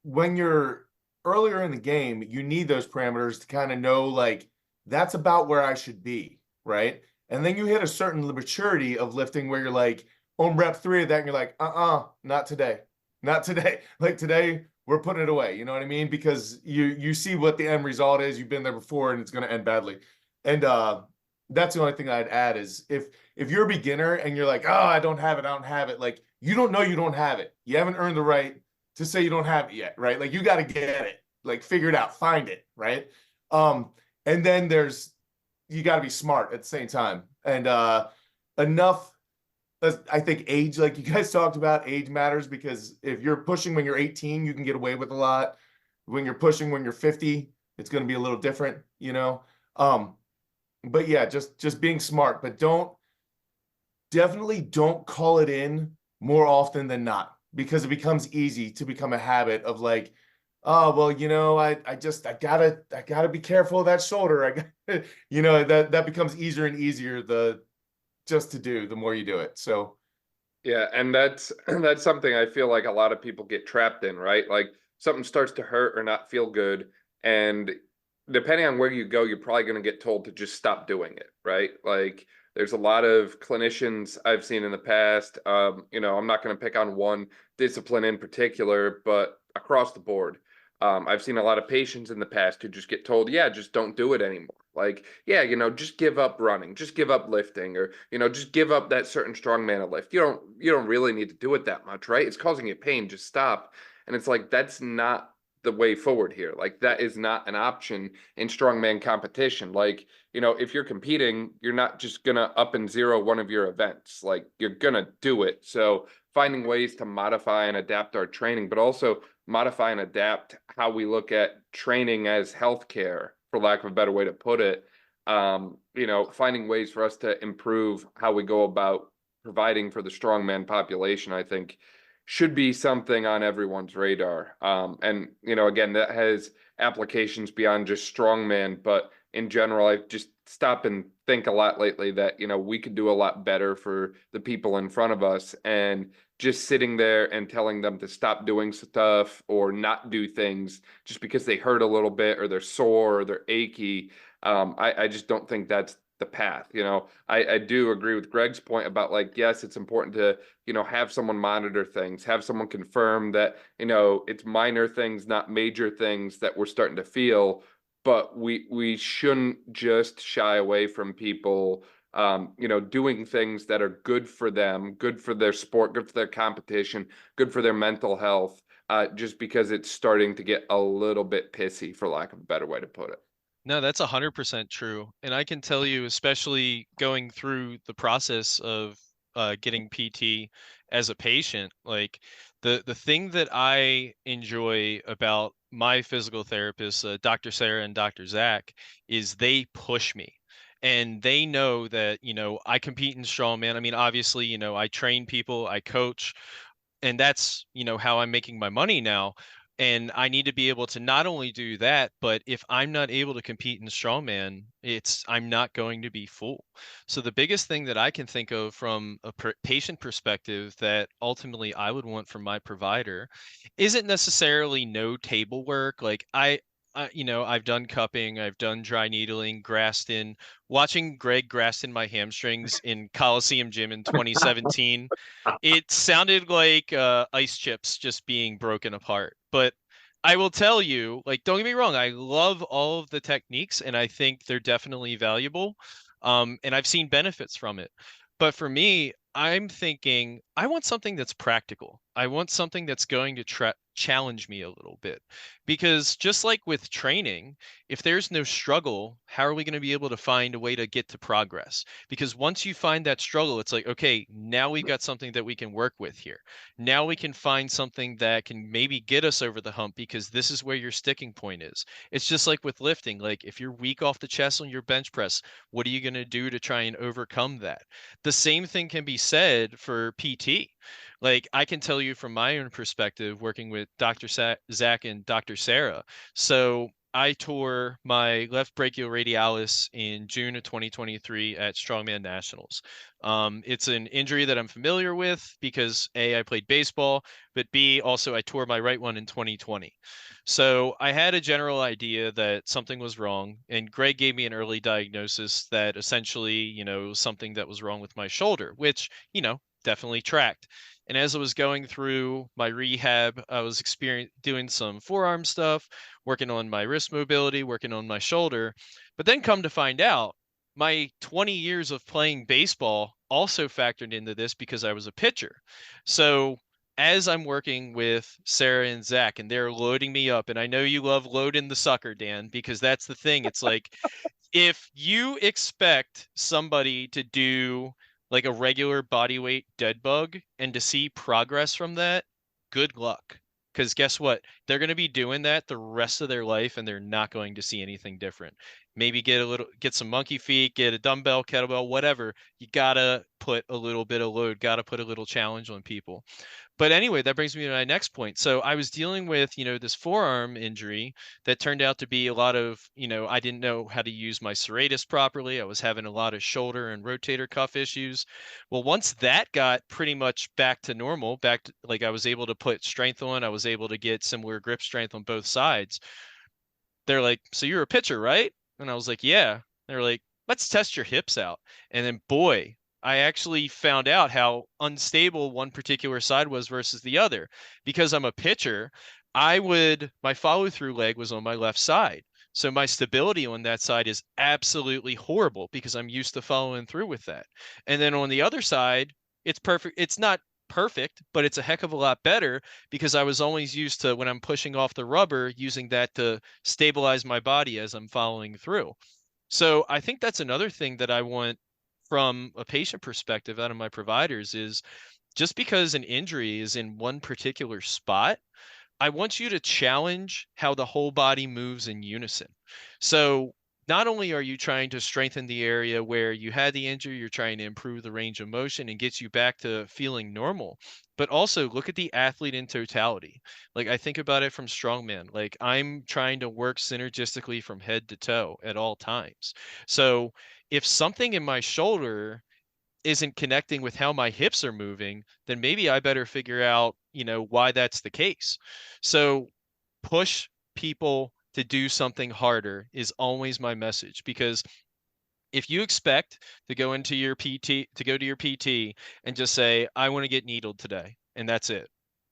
When you're earlier in the game, you need those parameters to kind of know, like, that's about where I should be, right? And then you hit a certain maturity of lifting where you're like, on rep 3 of that, and you're like, not today. Not today. Like today, we're putting it away. You know what I mean? Because you see what the end result is. You've been there before, and it's going to end badly. And that's the only thing I'd add is if you're a beginner and you're like, I don't have it, like, you don't know you don't have it. You haven't earned the right to say you don't have it yet, right? Like, you got to get it, like, figure it out, find it, right? And then you got to be smart at the same time. And enough, I think age, like you guys talked about, age matters, because if you're pushing when you're 18, you can get away with a lot. When you're pushing when you're 50, it's going to be a little different, But yeah, just being smart, but definitely don't call it in more often than not, because it becomes easy to become a habit of like, oh, well, I gotta be careful of that shoulder. That becomes easier and easier to do the more you do it. So Yeah, and that's something I feel like a lot of people get trapped in, right? Like something starts to hurt or not feel good, and depending on where you go, you're probably going to get told to just stop doing it, right? Like there's a lot of clinicians I've seen in the past. I'm not going to pick on one discipline in particular, but across the board, I've seen a lot of patients in the past who just get told, yeah, just don't do it anymore. Like, yeah, just give up running, just give up lifting, or, just give up that certain strongman lift. You don't really need to do it that much, right? It's causing you pain, just stop. And it's like, that's not the way forward here. Like, that is not an option in strongman competition. Like, if you're competing, you're not just gonna up and zero one of your events. Like, you're gonna do it. So finding ways to modify and adapt our training, but also modify and adapt how we look at training as healthcare, for lack of a better way to put it. Finding ways for us to improve how we go about providing for the strongman population, I think should be something on everyone's radar. And again, that has applications beyond just strongman, but in general, I've just stopped and think a lot lately that, we could do a lot better for the people in front of us, and just sitting there and telling them to stop doing stuff or not do things just because they hurt a little bit or they're sore or they're achy. I just don't think that's the path. I do agree with Gregg's point about, like, yes, it's important to, have someone monitor things, have someone confirm that, it's minor things, not major things that we're starting to feel, but we shouldn't just shy away from people doing things that are good for them, good for their sport, good for their competition, good for their mental health, just because it's starting to get a little bit pissy, for lack of a better way to put it. No, that's 100% true. And I can tell you, especially going through the process of getting PT as a patient, like the thing that I enjoy about my physical therapists, Dr. Sarah and Dr. Zach, is they push me. And they know that, I compete in strongman. I mean, obviously, I train people, I coach, And that's, how I'm making my money now. And I need to be able to not only do that, but if I'm not able to compete in strongman, I'm not going to be full. So the biggest thing that I can think of from a patient perspective that ultimately I would want from my provider isn't necessarily no table work. Like I've done cupping, I've done dry needling, Graston. Watching Gregg Graston my hamstrings in Coliseum Gym in 2017, it sounded like ice chips just being broken apart. But I will tell you, like, don't get me wrong, I love all of the techniques and I think they're definitely valuable. And I've seen benefits from it. But for me, I'm thinking I want something that's practical. I want something that's going to challenge me a little bit. Because just like with training, if there's no struggle, how are we going to be able to find a way to get to progress? Because once you find that struggle, it's like, okay, now we've got something that we can work with here. Now we can find something that can maybe get us over the hump because this is where your sticking point is. It's just like with lifting. Like if you're weak off the chest on your bench press, what are you going to do to try and overcome that? The same thing can be said for PT. Like I can tell you from my own perspective, working with Dr. Zach and Dr. Sarah. So I tore my left brachioradialis in June of 2023 at Strongman Nationals. It's an injury that I'm familiar with because A, I played baseball, but B, also I tore my right one in 2020. So I had a general idea that something was wrong, and Gregg gave me an early diagnosis that essentially, something that was wrong with my shoulder, which, definitely tracked. And as I was going through my rehab, I was doing some forearm stuff, working on my wrist mobility, working on my shoulder. But then come to find out, my 20 years of playing baseball also factored into this because I was a pitcher. So as I'm working with Sarah and Zach and they're loading me up, and I know you love loading the sucker, Dan, because that's the thing. It's like, if you expect somebody to do like a regular body weight dead bug and to see progress from that, good luck. Because guess what? They're going to be doing that the rest of their life and they're not going to see anything different. Maybe get some monkey feet, get a dumbbell, kettlebell, whatever. You got to put a little bit of load, got to put a little challenge on people. But anyway, that brings me to my next point. So I was dealing with, this forearm injury that turned out to be a lot of, I didn't know how to use my serratus properly. I was having a lot of shoulder and rotator cuff issues. Well, once that got pretty much back to normal, like I was able to put strength on, I was able to get similar grip strength on both sides. They're like, so you're a pitcher, right? And I was like, yeah. They're like, let's test your hips out. And then boy, I actually found out how unstable one particular side was versus the other. Because I'm a pitcher, my follow through leg was on my left side. So my stability on that side is absolutely horrible because I'm used to following through with that. And then on the other side, it's perfect. It's not perfect, but it's a heck of a lot better because I was always used to, when I'm pushing off the rubber, using that to stabilize my body as I'm following through. So I think that's another thing that I want from a patient perspective out of my providers is just because an injury is in one particular spot, I want you to challenge how the whole body moves in unison. So not only are you trying to strengthen the area where you had the injury, you're trying to improve the range of motion and get you back to feeling normal, but also look at the athlete in totality. Like I think about it from strongman, like I'm trying to work synergistically from head to toe at all times. So if something in my shoulder isn't connecting with how my hips are moving, then maybe I better figure out, why that's the case. So push people to do something harder is always my message, because if you expect to go to your PT and just say, I want to get needled today, and that's it,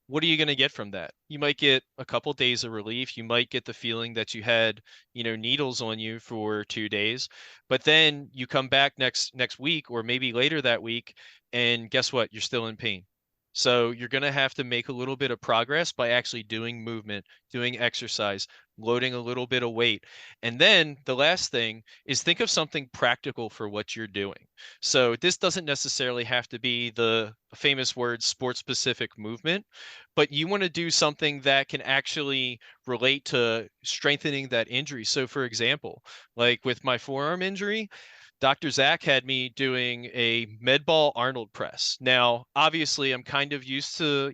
what are you going to get from that? You might get a couple days of relief. You might get the feeling that you had, needles on you for 2 days, but then you come back next week or maybe later that week, and guess what? You're still in pain. So you're going to have to make a little bit of progress by actually doing movement, doing exercise, loading a little bit of weight. And then the last thing is think of something practical for what you're doing. So this doesn't necessarily have to be the famous word sport specific movement, but you want to do something that can actually relate to strengthening that injury. So for example, like with my forearm injury, Dr. Zach had me doing a med ball Arnold press. Now, obviously, I'm kind of used to,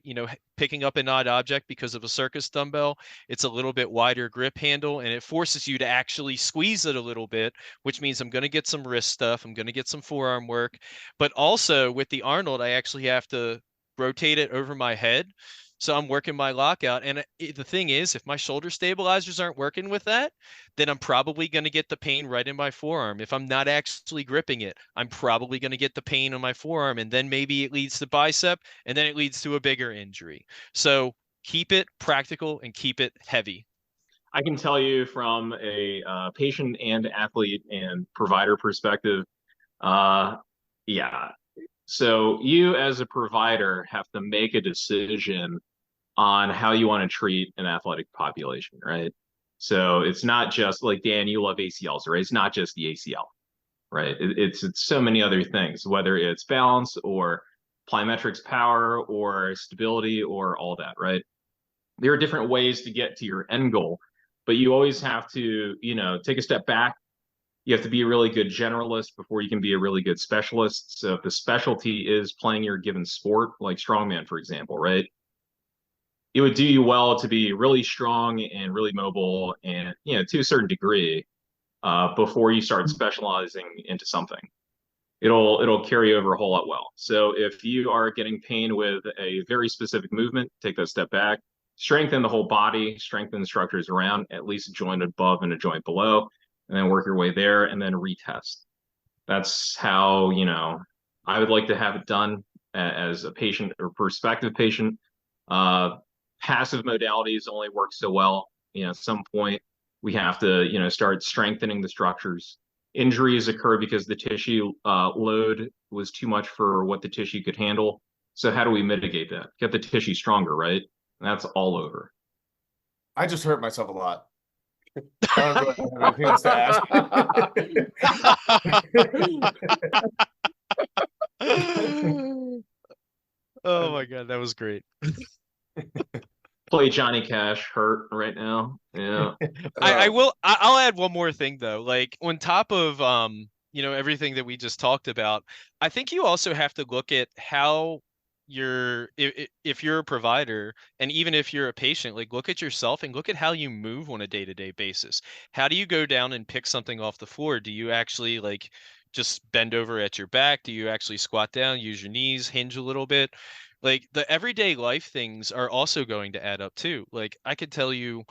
picking up an odd object because of a circus dumbbell. It's a little bit wider grip handle, and it forces you to actually squeeze it a little bit, which means I'm going to get some wrist stuff. I'm going to get some forearm work. But also with the Arnold, I actually have to rotate it over my head. So I'm working my lockout. And the thing is, if my shoulder stabilizers aren't working with that, then I'm probably going to get the pain right in my forearm. If I'm not actually gripping it, I'm probably going to get the pain on my forearm. And then maybe it leads to bicep, and then it leads to a bigger injury. So keep it practical and keep it heavy. I can tell you from a patient and athlete and provider perspective, yeah. So you as a provider have to make a decision on how you want to treat an athletic population, right? So it's not just like, Dan, you love ACLs, right? It's not just the ACL, right? It's so many other things, whether it's balance or plyometrics power or stability or all that, right? There are different ways to get to your end goal, but you always have to, take a step back. You have to be a really good generalist before you can be a really good specialist. So if the specialty is playing your given sport, like strongman, for example, right? It would do you well to be really strong and really mobile and, to a certain degree, before you start specializing into something. It'll carry over a whole lot well. So if you are getting pain with a very specific movement, take that step back, strengthen the whole body, strengthen the structures around, at least a joint above and a joint below, and then work your way there and then retest. That's how, I would like to have it done as a patient or prospective patient. Passive modalities only work so well. At some point we have to, start strengthening the structures. Injuries occur because the tissue load was too much for what the tissue could handle. So how do we mitigate that? Get the tissue stronger, right? And that's all over. I just hurt myself a lot. I don't really have anything else to ask. Oh my God, that was great. Play Johnny Cash hurt right now. Yeah. I'll add one more thing though. Like on top of everything that we just talked about, I think you also have to look at how if you're a provider and even if you're a patient, like look at yourself and look at how you move on a day-to-day basis. How do you go down and pick something off the floor? Do you actually like just bend over at your back? Do you actually squat down, use your knees, hinge a little bit? Like the everyday life things are also going to add up too. Like I could tell you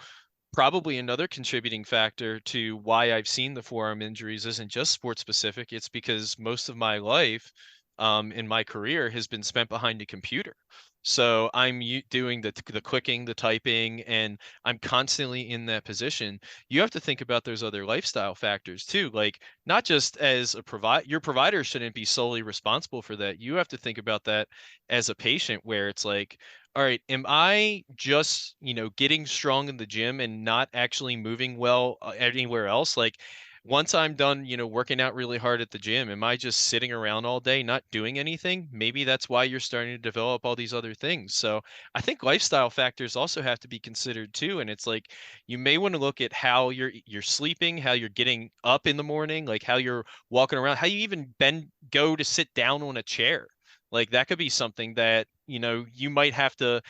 probably another contributing factor to why I've seen the forearm injuries isn't just sports specific. It's because most of my life in my career has been spent behind a computer. So I'm doing the clicking, the typing, and I'm constantly in that position. You have to think about those other lifestyle factors too. Like not just as a your provider shouldn't be solely responsible for that. You have to think about that as a patient where it's like, all right, am I just, getting strong in the gym and not actually moving well anywhere else? Like once I'm done, working out really hard at the gym, am I just sitting around all day, not doing anything? Maybe that's why you're starting to develop all these other things. So I think lifestyle factors also have to be considered too. And it's like, you may want to look at how you're sleeping, how you're getting up in the morning, like how you're walking around, how you even go to sit down on a chair. Like that could be something that, you might have to,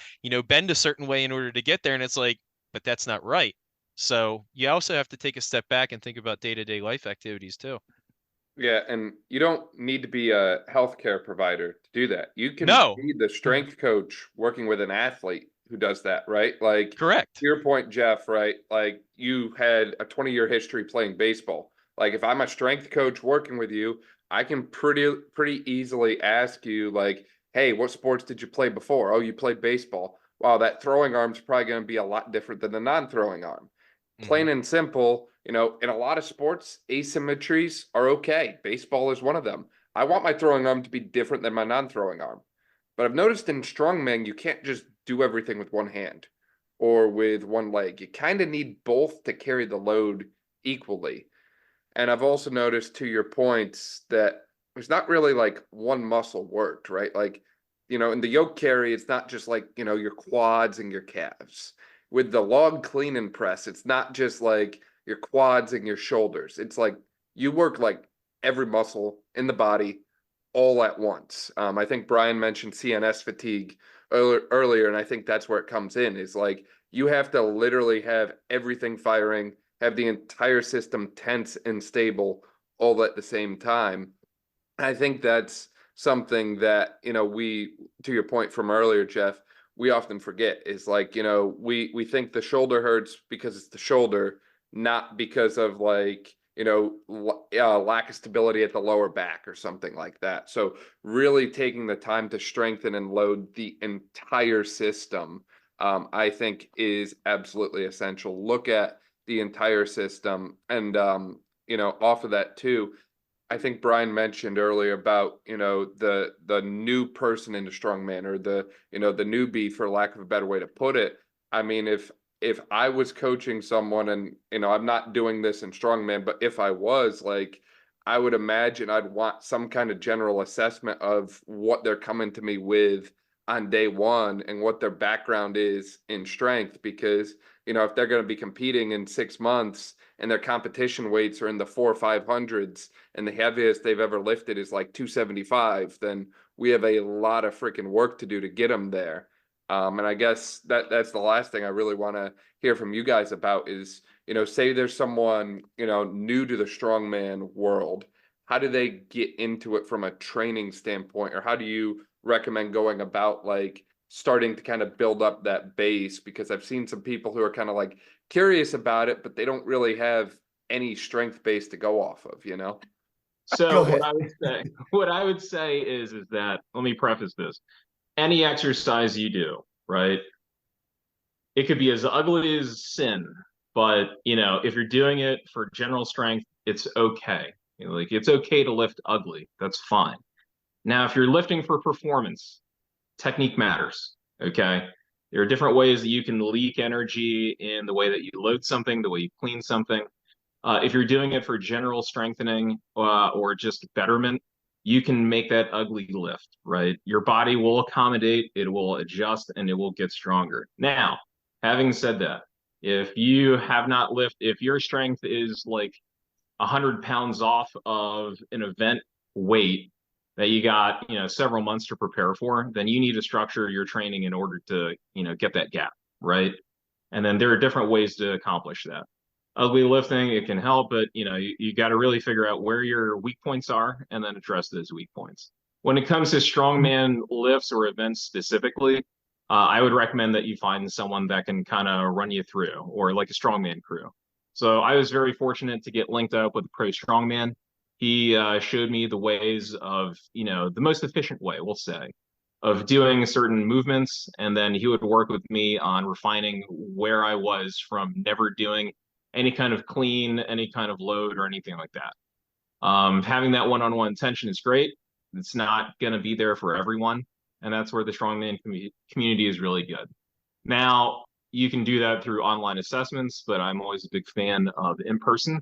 bend a certain way in order to get there. And it's like, but that's not right. So you also have to take a step back and think about day-to-day life activities too. Yeah, and you don't need to be a healthcare provider to do that. You can be the strength coach working with an athlete who does that, right? Like, correct. To your point, Jeff, right? Like you had a 20-year history playing baseball. Like if I'm a strength coach working with you, I can pretty easily ask you like, hey, what sports did you play before? Oh, you played baseball. Wow, that throwing arm's probably going to be a lot different than the non-throwing arm. Plain and simple, in a lot of sports, asymmetries are okay. Baseball is one of them. I want my throwing arm to be different than my non-throwing arm. But I've noticed in strongman, you can't just do everything with one hand or with one leg. You kind of need both to carry the load equally. And I've also noticed, to your points, that there's not really like one muscle worked, right? Like, in the yoke carry, it's not just like, your quads and your calves. With the log clean and press, it's not just like your quads and your shoulders. It's like you work like every muscle in the body all at once. I think Brian mentioned CNS fatigue earlier, and I think that's where it comes in, is like you have to literally have everything firing, have the entire system tense and stable all at the same time. I think that's something that, we, to your point from earlier, Jeff, we often forget is like, we think the shoulder hurts because it's the shoulder, not because of like, lack of stability at the lower back or something like that. So really taking the time to strengthen and load the entire system, I think is absolutely essential. Look at the entire system. And, off of that too, I think Brian mentioned earlier about, the new person into strongman, or the newbie, for lack of a better way to put it. I mean, if I was coaching someone, and, I'm not doing this in strongman, but if I was, like, I would imagine I'd want some kind of general assessment of what they're coming to me with on day one and what their background is in strength, because, if they're going to be competing in 6 months and their competition weights are in the 400 or 500s and the heaviest they've ever lifted is like 275, then we have a lot of freaking work to do to get them there. And I guess that's the last thing I really want to hear from you guys about is, say there's someone, new to the strongman world. How do they get into it from a training standpoint, or how do you recommend going about like starting to kind of build up that base? Because I've seen some people who are kind of like curious about it, but they don't really have any strength base to go off of, So what I would say is that, let me preface this. Any exercise you do, right? It could be as ugly as sin, but if you're doing it for general strength, it's okay. Like, it's okay to lift ugly. That's fine. Now, if you're lifting for performance, technique matters. Okay. There are different ways that you can leak energy in the way that you load something, the way you clean something. If you're doing it for general strengthening or just betterment, you can make that ugly lift, right? Your body will accommodate, it will adjust, and it will get stronger. Now, having said that, if you have not if your strength is like 100 pounds off of an event weight that you got, several months to prepare for, then you need to structure your training in order to, get that gap, right? And then there are different ways to accomplish that. Ugly lifting, it can help, but you got to really figure out where your weak points are and then address those weak points. When it comes to strongman lifts or events specifically, I would recommend that you find someone that can kind of run you through, or like a strongman crew. So I was very fortunate to get linked up with a pro strongman. He showed me the ways of, the most efficient way, we'll say, of doing certain movements, and then he would work with me on refining where I was from never doing any kind of clean, any kind of load, or anything like that. Having that one-on-one attention is great. It's not going to be there for everyone, and that's where the strongman community is really good. Now, you can do that through online assessments, but I'm always a big fan of in-person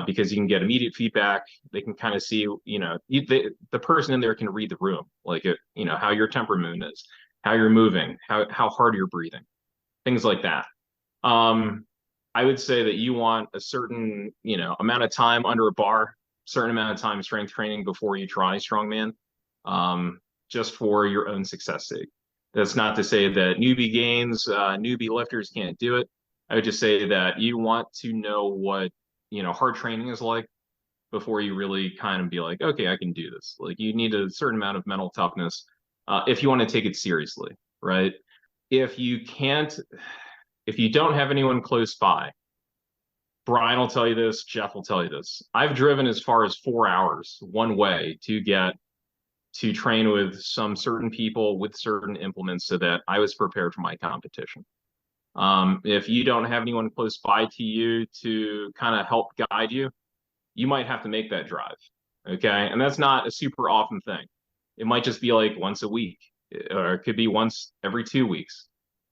because you can get immediate feedback. They can kind of see, the person in there can read the room, like, how your temperament is, how you're moving, how hard you're breathing, things like that. I would say that you want a certain, amount of time under a bar, certain amount of time strength training before you try strongman, just for your own success sake. That's not to say that newbie lifters can't do it. I would just say that you want to know what, hard training is like before you really kind of be like, okay, I can do this. Like, you need a certain amount of mental toughness if you want to take it seriously, right? If you don't have anyone close by, Brian will tell you this, Jeff will tell you this. I've driven as far as 4 hours one way to get to train with some certain people with certain implements so that I was prepared for my competition. If you don't have anyone close by to you to kind of help guide you, you might have to make that drive. Okay. And that's not a super often thing. It might just be like once a week, or it could be once every 2 weeks.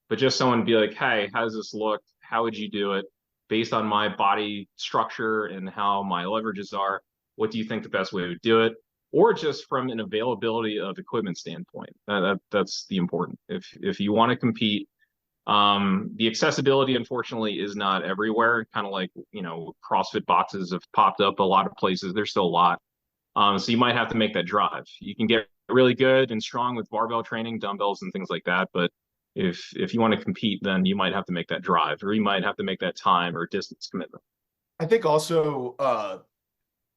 But just someone be like, hey, how does this look? How would you do it? Based on my body structure and how my leverages are, what do you think the best way to do it? Or just from an availability of equipment standpoint. That's the important. If you want to compete, The accessibility, unfortunately, is not everywhere. Kind of like, CrossFit boxes have popped up a lot of places. There's still a lot. So you might have to make that drive. You can get really good and strong with barbell training, dumbbells, and things like that. But if you want to compete, then you might have to make that drive, or you might have to make that time or distance commitment. I think also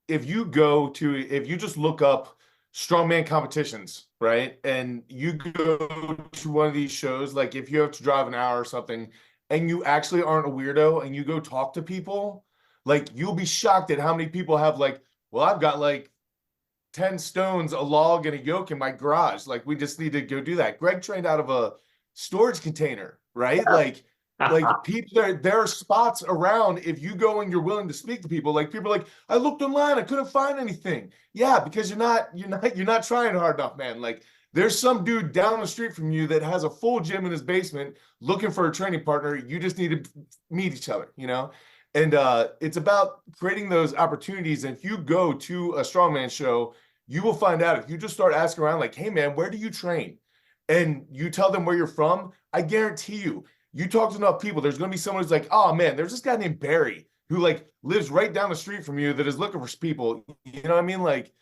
if you just look up strongman competitions, right? And you go to one of these shows, like if you have to drive an hour or something, and you actually aren't a weirdo and you go talk to people, like you'll be shocked at how many people have like, well, I've got like 10 stones, a log, and a yoke in my garage. Like we just need to go do that. Gregg trained out of a storage container, right? Like people, there are spots around if you go and you're willing to speak to people. Like people are like, I looked online, I couldn't find anything. Yeah, because you're not trying hard enough, man. Like there's some dude down the street from you that has a full gym in his basement looking for a training partner. You just need to meet each other, And it's about creating those opportunities. And if you go to a strongman show, you will find out if you just start asking around, like, hey man, where do you train? And you tell them where you're from, I guarantee you talk to enough people, there's going to be someone who's like, oh man, there's this guy named Barry who like lives right down the street from you that is looking for people. You know what I mean? Like,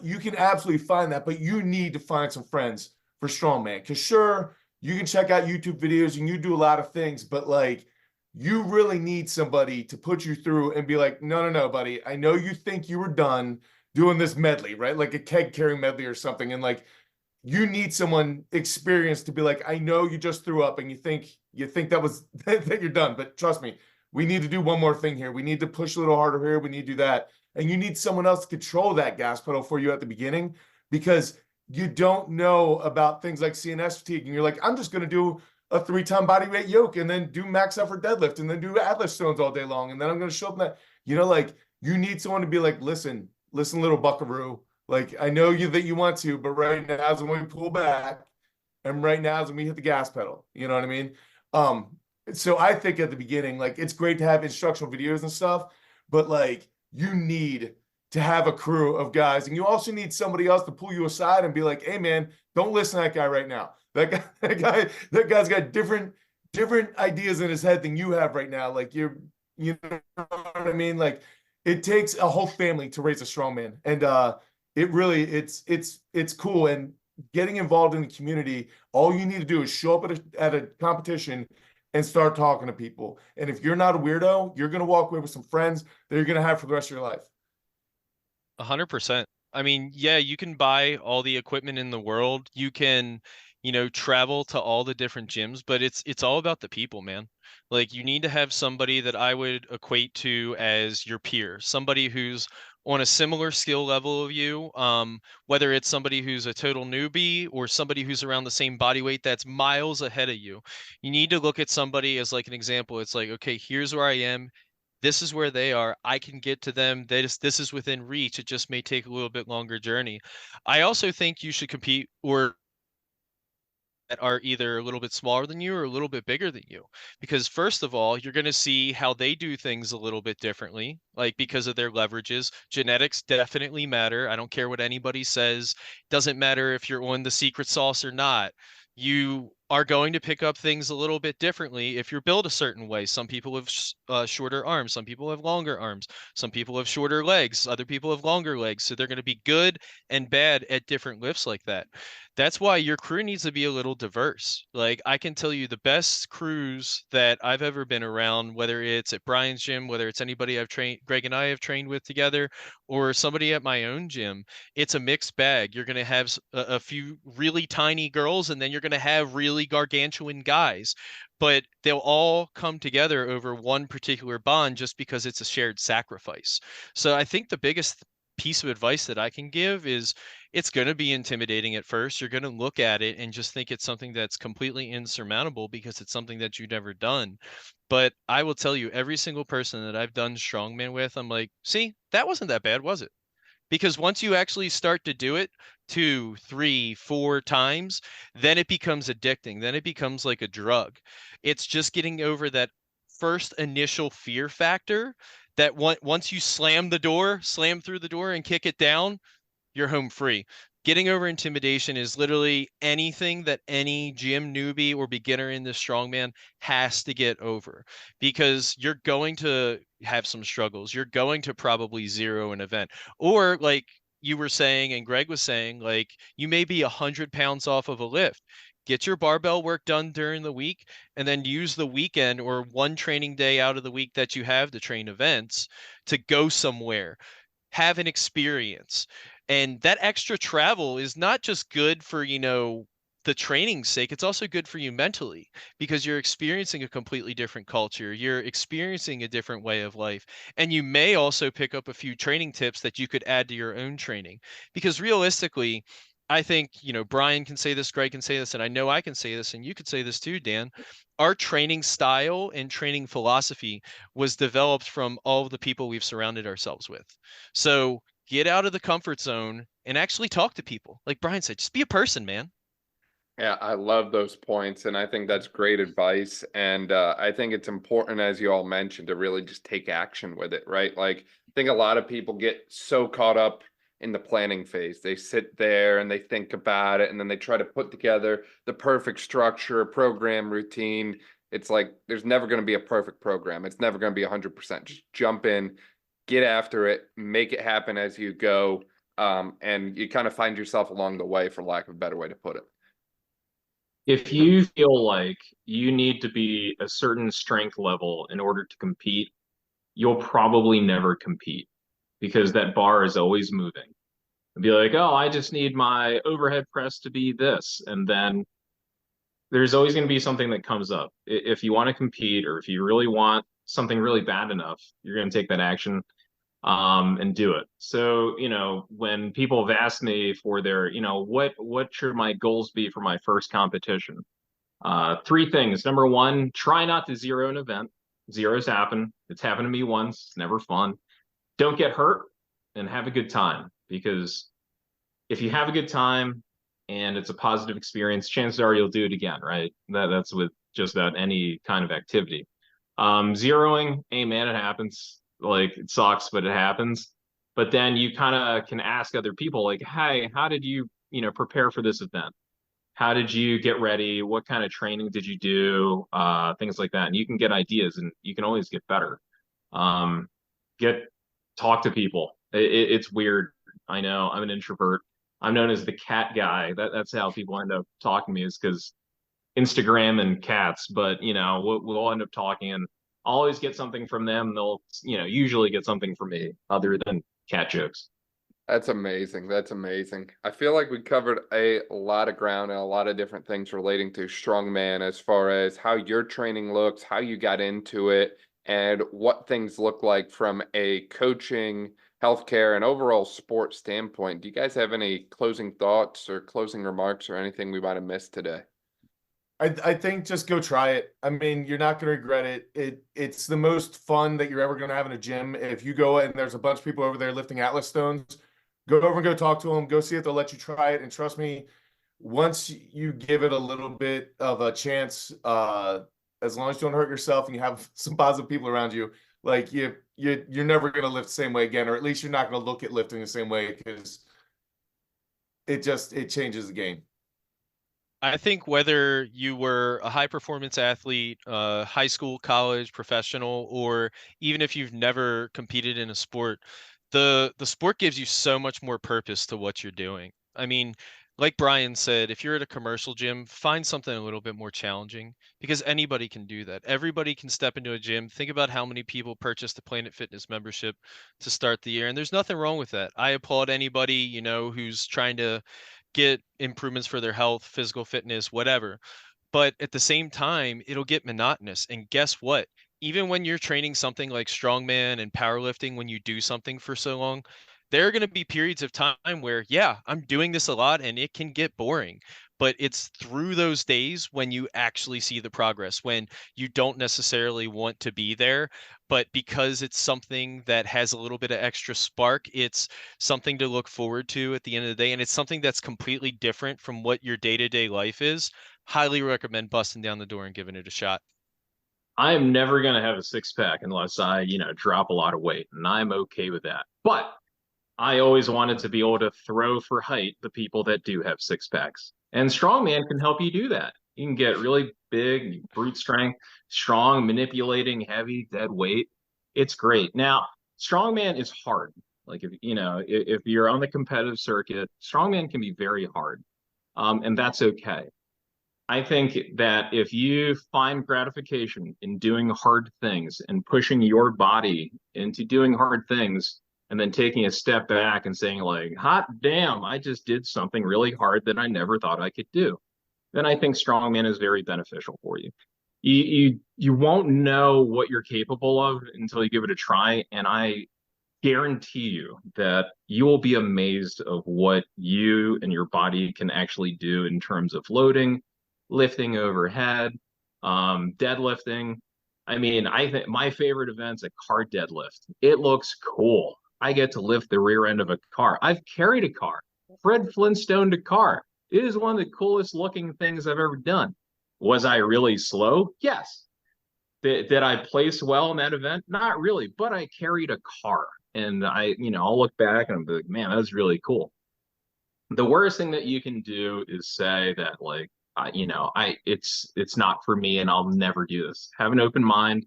you can absolutely find that, but you need to find some friends for strongman. Because sure, you can check out YouTube videos and you do a lot of things, but like, you really need somebody to put you through and be like, no, buddy, I know you think you were done doing this medley, right? Like a keg carrying medley or something. And like, you need someone experienced to be like, I know you just threw up and you think that was that you're done, but trust me, we need to do one more thing here. We need to push a little harder here. We need to do that. And you need someone else to control that gas pedal for you at the beginning, because you don't know about things like CNS fatigue. And you're like, I'm just going to do a 3-time body weight yoke and then do max effort deadlift and then do atlas stones all day long. And then I'm going to show up in that, like you need someone to be like, listen, little buckaroo. Like, I know that you want to, but right now is when we pull back, and right now is when we hit the gas pedal. You know what I mean? So I think at the beginning, like, it's great to have instructional videos and stuff, but like, you need to have a crew of guys, and you also need somebody else to pull you aside and be like, hey man, don't listen to that guy right now. That guy's got different ideas in his head than you have right now. Like you know what I mean? Like, it takes a whole family to raise a strongman, and it really, it's cool. And getting involved in the community, all you need to do is show up at a competition and start talking to people. And if you're not a weirdo, you're going to walk away with some friends that you're going to have for the rest of your life. 100%. I mean, yeah, you can buy all the equipment in the world. You can, travel to all the different gyms, but it's all about the people, man. Like, you need to have somebody that I would equate to as your peer, somebody who's on a similar skill level of you, whether it's somebody who's a total newbie or somebody who's around the same body weight that's miles ahead of you. You need to look at somebody as like an example. It's like, okay, here's where I am. This is where they are. I can get to them. This is within reach. It just may take a little bit longer journey. I also think you should compete or that are either a little bit smaller than you or a little bit bigger than you, because first of all, you're going to see how they do things a little bit differently, like because of their leverages. Genetics definitely matter. I don't care what anybody says. Doesn't matter if you're on the secret sauce or not. You are going to pick up things a little bit differently if you're built a certain way. Some people have shorter arms. Some people have longer arms. Some people have shorter legs. Other people have longer legs. So they're going to be good and bad at different lifts like that. That's why your crew needs to be a little diverse. Like, I can tell you the best crews that I've ever been around, whether it's at Brian's gym, whether it's anybody I've trained, Gregg and I have trained with together, or somebody at my own gym, it's a mixed bag. You're going to have a few really tiny girls, and then you're going to have really gargantuan guys, but they'll all come together over one particular bond just because it's a shared sacrifice. So I think the biggest piece of advice that I can give is, it's going to be intimidating at first. You're going to look at it and just think it's something that's completely insurmountable because it's something that you've never done. But I will tell you, every single person that I've done strongman with, I'm like, see, that wasn't that bad, was it? Because once you actually start to do it 2, 3, 4 times, then it becomes addicting. Then it becomes like a drug. It's just getting over that first initial fear factor that once you slam through the door and kick it down, you're home free. Getting over intimidation is literally anything that any gym newbie or beginner in this strongman has to get over, because you're going to have some struggles. You're going to probably zero an event, or like you were saying and Greg was saying, like you may be 100 pounds off of a lift. Get your barbell work done during the week, and then use the weekend or one training day out of the week that you have to train events to go somewhere, have an experience. And that extra travel is not just good for, the training's sake, it's also good for you mentally, because you're experiencing a completely different culture. You're experiencing a different way of life. And you may also pick up a few training tips that you could add to your own training. Because realistically, I think, Brian can say this, Greg can say this, and I know I can say this, and you could say this too, Dan. Our training style and training philosophy was developed from all of the people we've surrounded ourselves with. So get out of the comfort zone and actually talk to people. Like Brian said, just be a person, man. Yeah, I love those points, and I think that's great advice. And I think it's important, as you all mentioned, to really just take action with it, right? Like, I think a lot of people get so caught up in the planning phase. They sit there and they think about it, and then they try to put together the perfect structure, program, routine. It's like there's never going to be a perfect program. It's never going to be 100%. Just jump in, get after it, make it happen as you go, and you kind of find yourself along the way, for lack of a better way to put it. If you feel like you need to be a certain strength level in order to compete, you'll probably never compete, because that bar is always moving. It'll be like, oh, I just need my overhead press to be this. And then there's always going to be something that comes up. If you want to compete, or if you really want something really bad enough, you're going to take that action and do it. So, when people have asked me for their, what should my goals be for my first competition? Three things. Number one, try not to zero an event. Zeros happen. It's happened to me once. It's never fun. Don't get hurt, and have a good time, because if you have a good time and it's a positive experience, chances are you'll do it again, right? That's with just about any kind of activity. Zeroing, hey man, it happens. Like, it sucks, but it happens. But then you kind of can ask other people, like, hey, how did you, prepare for this event? How did you get ready? What kind of training did you do? Things like that. And you can get ideas, and you can always get better. Talk to people. It's weird. I know, I'm an introvert. I'm known as the cat guy. That's how people end up talking to me, is because Instagram and cats. But we'll end up talking, and I'll always get something from them. They'll usually get something from me, other than cat jokes. That's amazing. That's amazing. I feel like we covered a lot of ground and a lot of different things relating to strongman, as far as how your training looks, how you got into it, and what things look like from a coaching, healthcare, and overall sport standpoint. Do you guys have any closing thoughts or closing remarks or anything we might have missed today? I think just go try it. I mean, you're not going to regret it. It's the most fun that you're ever going to have in a gym. If you go and there's a bunch of people over there lifting Atlas stones, go over and go talk to them. Go see if they'll let you try it. And trust me, once you give it a little bit of a chance, as long as you don't hurt yourself and you have some positive people around you, like you're never going to lift the same way again, or at least you're not going to look at lifting the same way, because it changes the game. I think whether you were a high performance athlete, high school, college, professional, or even if you've never competed in a sport, the sport gives you so much more purpose to what you're doing. I mean, like Brian said, if you're at a commercial gym, find something a little bit more challenging, because anybody can do that. Everybody can step into a gym. Think about how many people purchased a Planet Fitness membership to start the year, and there's nothing wrong with that. I applaud anybody, who's trying to get improvements for their health, physical fitness, whatever. But at the same time, it'll get monotonous. And guess what? Even when you're training something like strongman and powerlifting, when you do something for so long, there are going to be periods of time where, yeah, I'm doing this a lot and it can get boring. But it's through those days when you actually see the progress, when you don't necessarily want to be there, but because it's something that has a little bit of extra spark, it's something to look forward to at the end of the day. And it's something that's completely different from what your day-to-day life is. Highly recommend busting down the door and giving it a shot. I am never going to have a six pack unless I, drop a lot of weight, and I'm okay with that. But I always wanted to be able to throw for height the people that do have six packs. And Strongman can help you do that. You can get really big, brute strength, strong, manipulating, heavy, dead weight. It's great. Now, Strongman is hard. Like if you're on the competitive circuit, Strongman can be very hard. And that's okay. I think that if you find gratification in doing hard things and pushing your body into doing hard things, and then taking a step back and saying like, hot damn, I just did something really hard that I never thought I could do, then I think Strongman is very beneficial for you. You won't know what you're capable of until you give it a try. And I guarantee you that you will be amazed of what you and your body can actually do in terms of loading, lifting overhead, deadlifting. I mean, I think my favorite event's a car deadlift. It looks cool. I get to lift the rear end of a car. I've carried a car. Fred Flintstoned a car. It is one of the coolest looking things I've ever done. Was I really slow? Yes. Did I place well in that event? Not really, but I carried a car. And I'll look back and I'm like, man, that was really cool. The worst thing that you can do is say that like, it's not for me and I'll never do this. Have an open mind.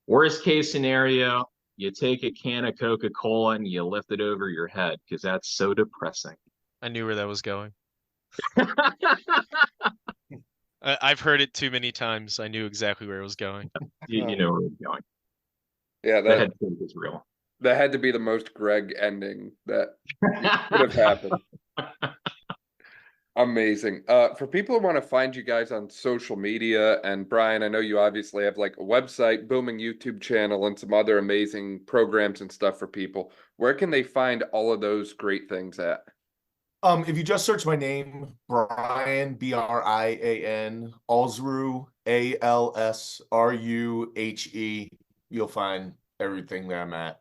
Worst case scenario, you take a can of Coca-Cola and you lift it over your head because that's so depressing. I knew where that was going. I've heard it too many times. I knew exactly where it was going. You know where it's going. Yeah, The head fake is real. that had to be the most Gregg ending that could have happened. Amazing. For people who want to find you guys on social media, and Brian, I know you obviously have like a website, booming YouTube channel, and some other amazing programs and stuff for people. Where can they find all of those great things at? If you just search my name, Brian, Brian Alsruhe, Alsruhe, you'll find everything that I'm at.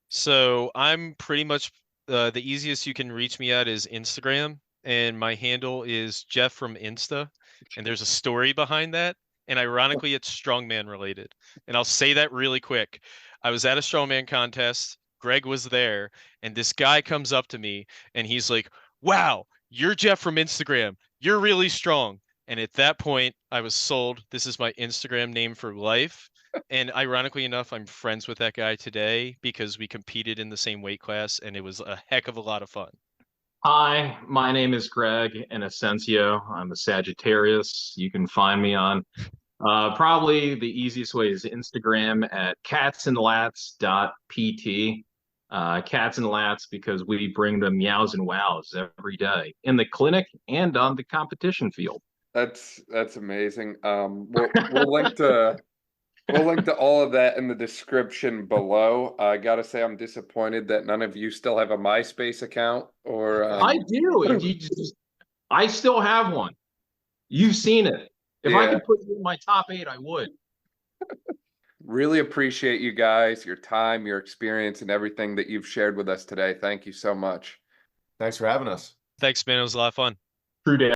So I'm pretty much the easiest you can reach me at is Instagram, and my handle is Jeff from Insta, and there's a story behind that, and ironically it's Strongman related. And I'll say that really quick. I was at a Strongman contest, Gregg was there, and this guy comes up to me and he's like, wow, you're Jeff from Instagram, you're really strong. And at that point I was sold. This is my Instagram name for life. And ironically enough, I'm friends with that guy today because we competed in the same weight class and it was a heck of a lot of fun. Hi, my name is Gregg Inocencio. I'm a Sagittarius. You can find me on probably the easiest way is Instagram at catsandlats.pt. Cats and lats because we bring them meows and wows every day in the clinic and on the competition field. That's amazing. We'll link to all of that in the description below. I gotta say, I'm disappointed that none of you still have a MySpace account. Or I do. I still have one. You've seen it. If I could put you in my top 8, I would. Really appreciate you guys, your time, your experience, and everything that you've shared with us today. Thank you so much. Thanks for having us. Thanks, man. It was a lot of fun. True, Dad.